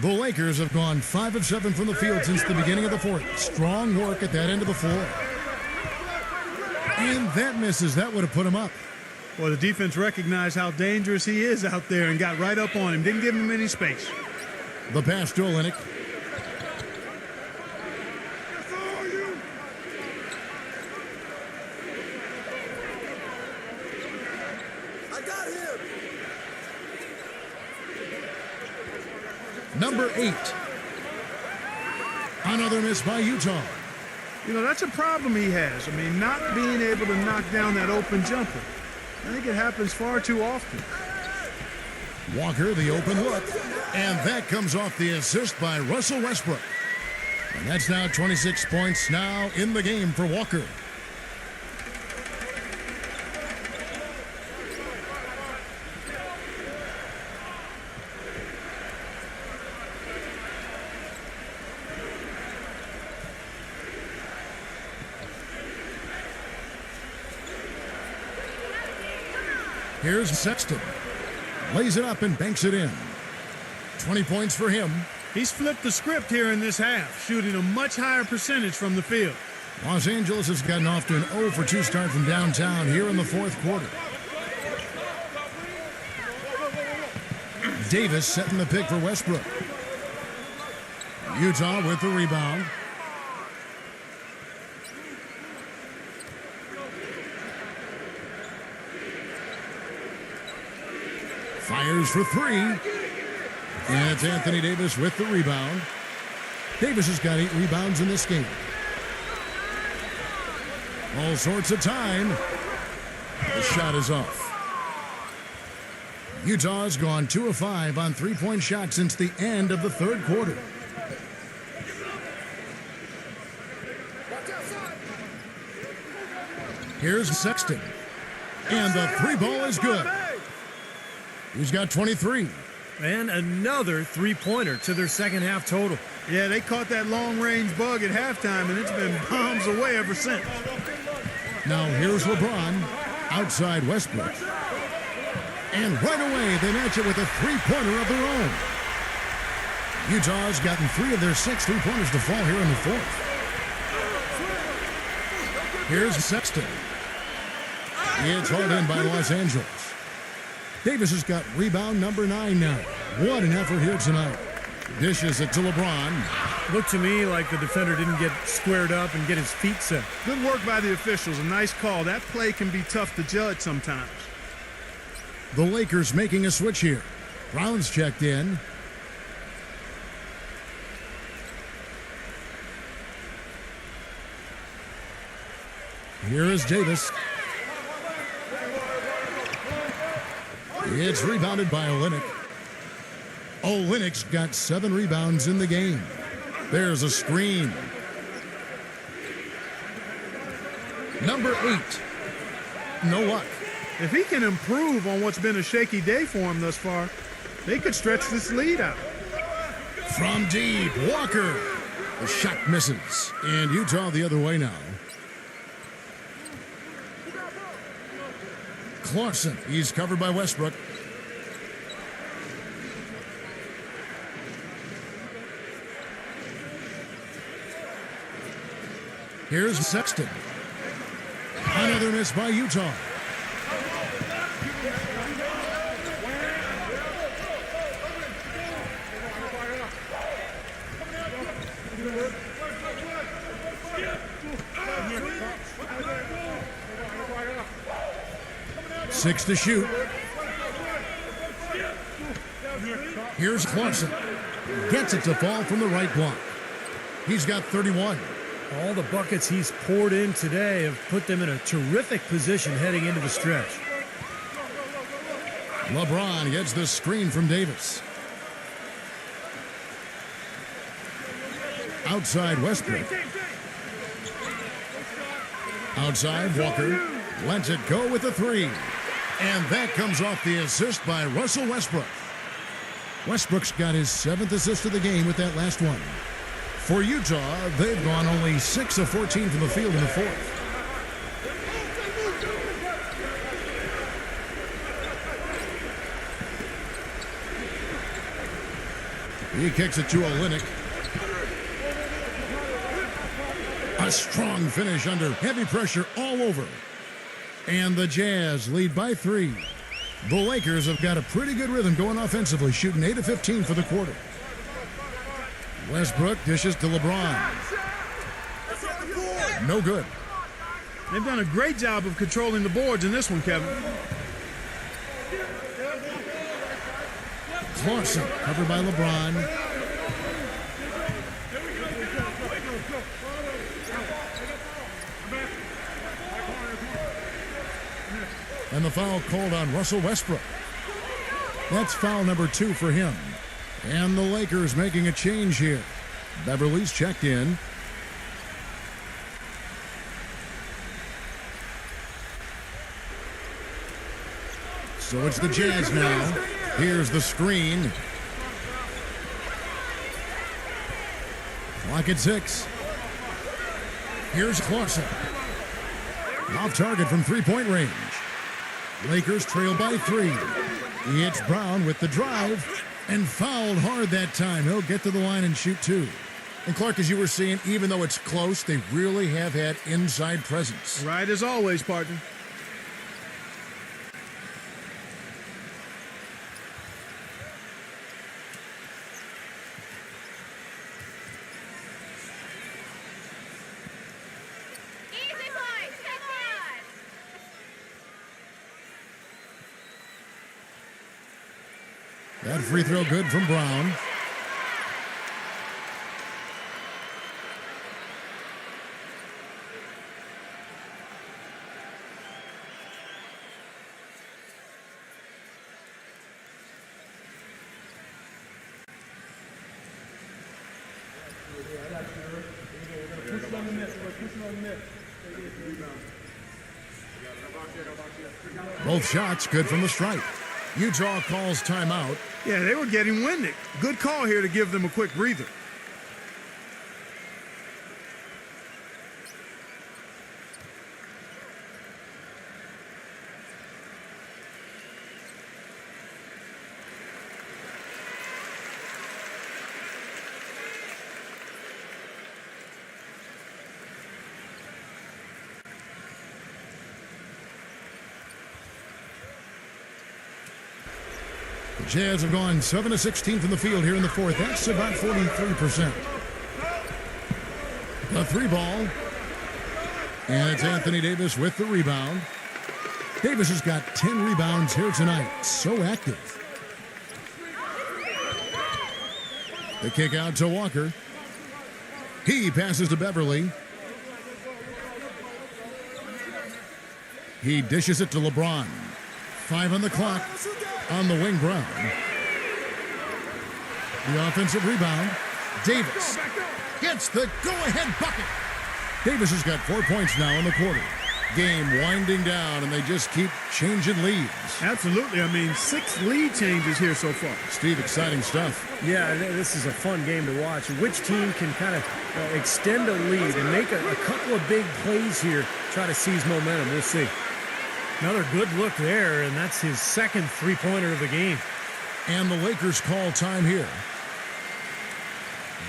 The Lakers have gone 5 of 7 from the field since the beginning of the fourth. Strong work at that end of the floor. And that misses. That would have put him up. Well, the defense recognized how dangerous he is out there and got right up on him. Didn't give him any space. The pass to Olynyk. I got him. Number 8. Another miss by Utah. You know, that's a problem he has. I mean, not being able to knock down that open jumper. I think it happens far too often. Walker, the open look. And that comes off the assist by Russell Westbrook. And that's now 26 points now in the game for Walker. Here's Sexton. Lays it up and banks it in. 20 points for him. He's flipped the script here in this half, shooting a much higher percentage from the field. Los Angeles has gotten off to an 0 for 2 start from downtown here in the fourth quarter. Davis setting the pick for Westbrook. Utah with the rebound. Fires for 3. And it's Anthony Davis with the rebound. Davis has got 8 rebounds in this game. All sorts of time. The shot is off. Utah's gone 2 of 5 on 3-point shots since the end of the third quarter. Here's Sexton. And the 3 ball is good. He's got 23. And another 3-pointer to their second half total. Yeah, they caught that long-range bug at halftime, and it's been bombs away ever since. Now here's LeBron outside Westbrook. And right away, they match it with a three-pointer of their own. Utah's gotten 3 of their 6 three-pointers to fall here in the fourth. Here's Sexton. It's hauled in by Los Angeles. Davis has got rebound number 9 now. What an effort here tonight. Dishes it to LeBron. Looked to me like the defender didn't get squared up and get his feet set. Good work by the officials. A nice call. That play can be tough to judge sometimes. The Lakers making a switch here. Brown's checked in. Here is Davis. It's rebounded by Olynyk. Olynyk's got 7 rebounds in the game. There's a screen. Number 8. No luck. If he can improve on what's been a shaky day for him thus far, they could stretch this lead out. From deep, Walker. The shot misses. And Utah the other way now. Clarkson, he's covered by Westbrook. Here's Sexton. Another miss by Utah. Six to shoot. Here's Clarkson. Gets it to fall from the right block. He's got 31. All the buckets he's poured in today have put them in a terrific position heading into the stretch. LeBron gets the screen from Davis. Outside Westbrook. Outside Walker. Lets it go with a 3. And that comes off the assist by Russell Westbrook. Westbrook's got his 7th assist of the game with that last one. For Utah, they've gone only 6 of 14 from the field in the fourth. He kicks it to Olynyk. A strong finish under heavy pressure all over. And the Jazz lead by 3. The Lakers have got a pretty good rhythm going offensively, shooting 8 of 15 for the quarter. Westbrook dishes to LeBron. No good. They've done a great job of controlling the boards in this one, Kevin. Clarkson covered by LeBron. And the foul called on Russell Westbrook. That's foul number 2 for him. And the Lakers making a change here. Beverly's checked in. So it's the Jazz now. Here's the screen. Clock at 6. Here's Clarkson. Off target from three-point range. Lakers trail by 3. It's Brown with the drive and fouled hard that time. He'll get to the line and shoot 2. And Clark, as you were saying, even though it's close, they really have had inside presence. Right as always, partner. That free throw good from Brown. Both shots good from the stripe. Utah calls timeout. Yeah, they were getting winded. Good call here to give them a quick breather. The Jazz have gone 7 of 16 from the field here in the fourth. That's about 43%. The three ball. And it's Anthony Davis with the rebound. Davis has got 10 rebounds here tonight. So active. The kick out to Walker. He passes to Beverly. He dishes it to LeBron. 5 on the clock on the wing. Brown. The offensive rebound. Davis gets the go-ahead bucket. Davis has got 4 points now in the quarter. Game winding down, and they just keep changing leads. Absolutely. I mean, 6 lead changes here so far. Steve, exciting stuff. Yeah, this is a fun game to watch. Which team can kind of extend a lead and make a couple of big plays here, try to seize momentum. We'll see. Another good look there, and that's his second three-pointer of the game. And the Lakers call time here.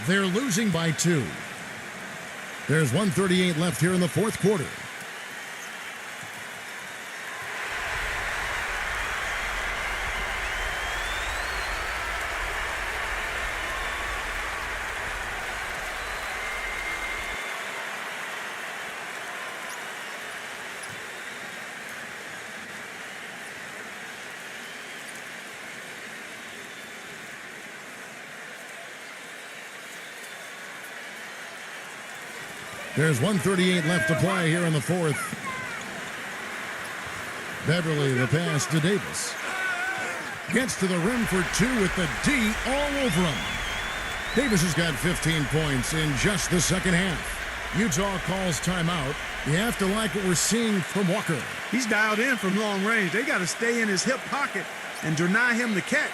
They're losing by 2. There's 1:38 left here in the fourth quarter. There's 1:38 left to play here in the fourth. Beverly, the pass to Davis. Gets to the rim for 2 with the D all over him. Davis has got 15 points in just the second half. Utah calls timeout. You have to like what we're seeing from Walker. He's dialed in from long range. They got to stay in his hip pocket and deny him the catch.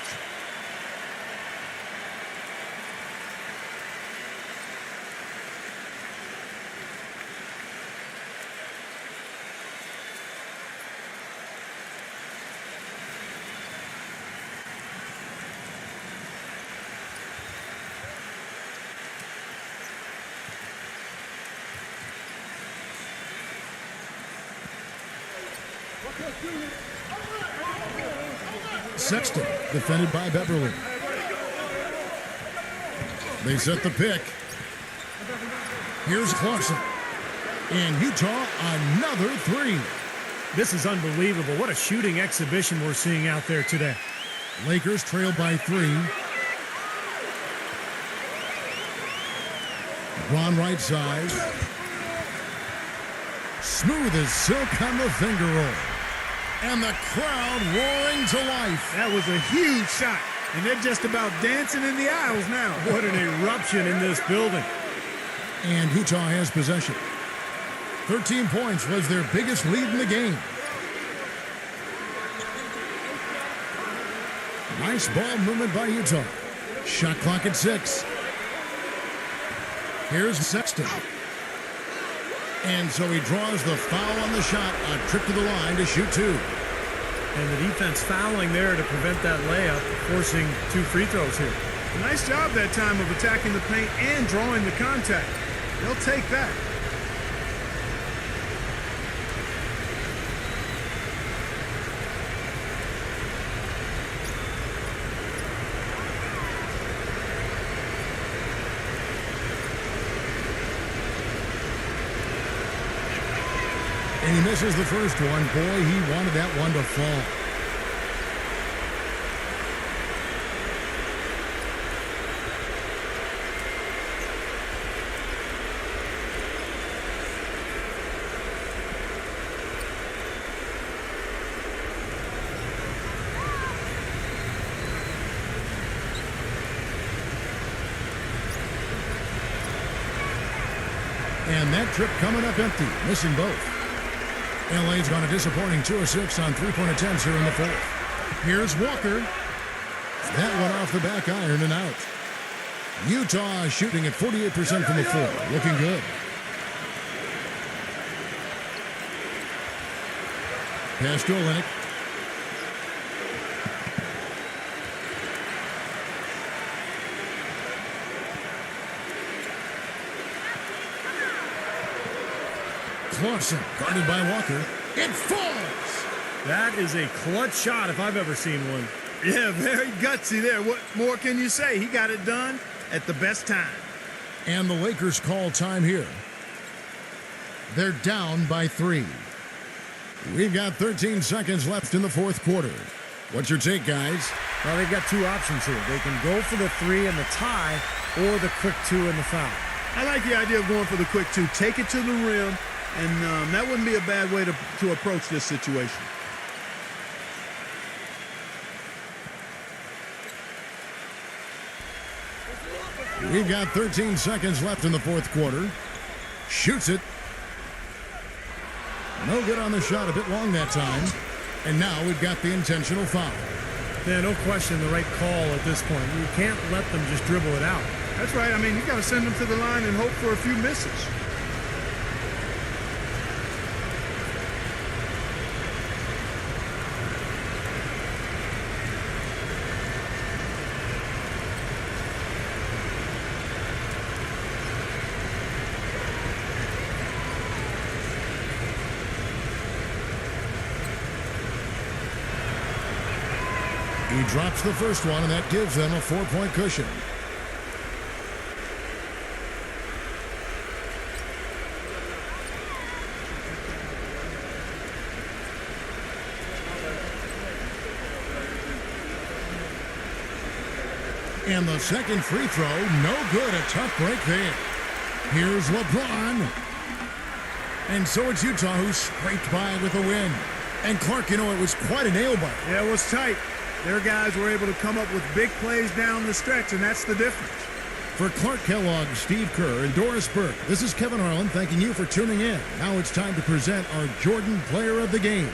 Sexton, defended by Beverly. They set the pick. Here's Clarkson. And Utah, another 3. This is unbelievable. What a shooting exhibition we're seeing out there today. Lakers trail by 3. Ron right side. Smooth as silk on the finger roll. And the crowd roaring to life. That was a huge shot. And they're just about dancing in the aisles now. What an eruption in this building. And Utah has possession. 13 points was their biggest lead in the game. Nice ball movement by Utah. Shot clock at 6. Here's Sexton. And so he draws the foul on the shot. A trip to the line to shoot 2. And the defense fouling there to prevent that layup, forcing 2 free throws here. Nice job that time of attacking the paint and drawing the contact. They'll take that. And he misses the first one. Boy, he wanted that one to fall. And that trip coming up empty, missing both. LA's gone a disappointing 2 of 6 on three-point attempts here in the fourth. Here's Walker. That one off the back iron and out. Utah shooting at 48% from the floor. Looking good. Pass to Olynyk. Clarkson, guarded by Walker. It falls! That is a clutch shot if I've ever seen one. Yeah, very gutsy there. What more can you say? He got it done at the best time. And the Lakers call time here. They're down by 3. We've got 13 seconds left in the fourth quarter. What's your take, guys? Well, they've got 2 options here. They can go for the 3 and the tie, or the quick 2 and the foul. I like the idea of going for the quick 2. Take it to the rim, and that wouldn't be a bad way to approach this situation. We've got 13 seconds left in the fourth quarter. Shoots it. No good on the shot, a bit long that time. And now we've got the intentional foul. Yeah, no question the right call at this point. You can't let them just dribble it out. That's right. I mean, you got to send them to the line and hope for a few misses. He drops the first one, and that gives them a 4-point cushion. And the second free throw, no good. A tough break there. Here's LeBron. And so it's Utah who scraped by with a win. And Clark, you know, it was quite a nail-biter. Yeah, it was tight. Their guys were able to come up with big plays down the stretch, and that's the difference. For Clark Kellogg, Steve Kerr, and Doris Burke, this is Kevin Harlan thanking you for tuning in. Now it's time to present our Jordan Player of the Game.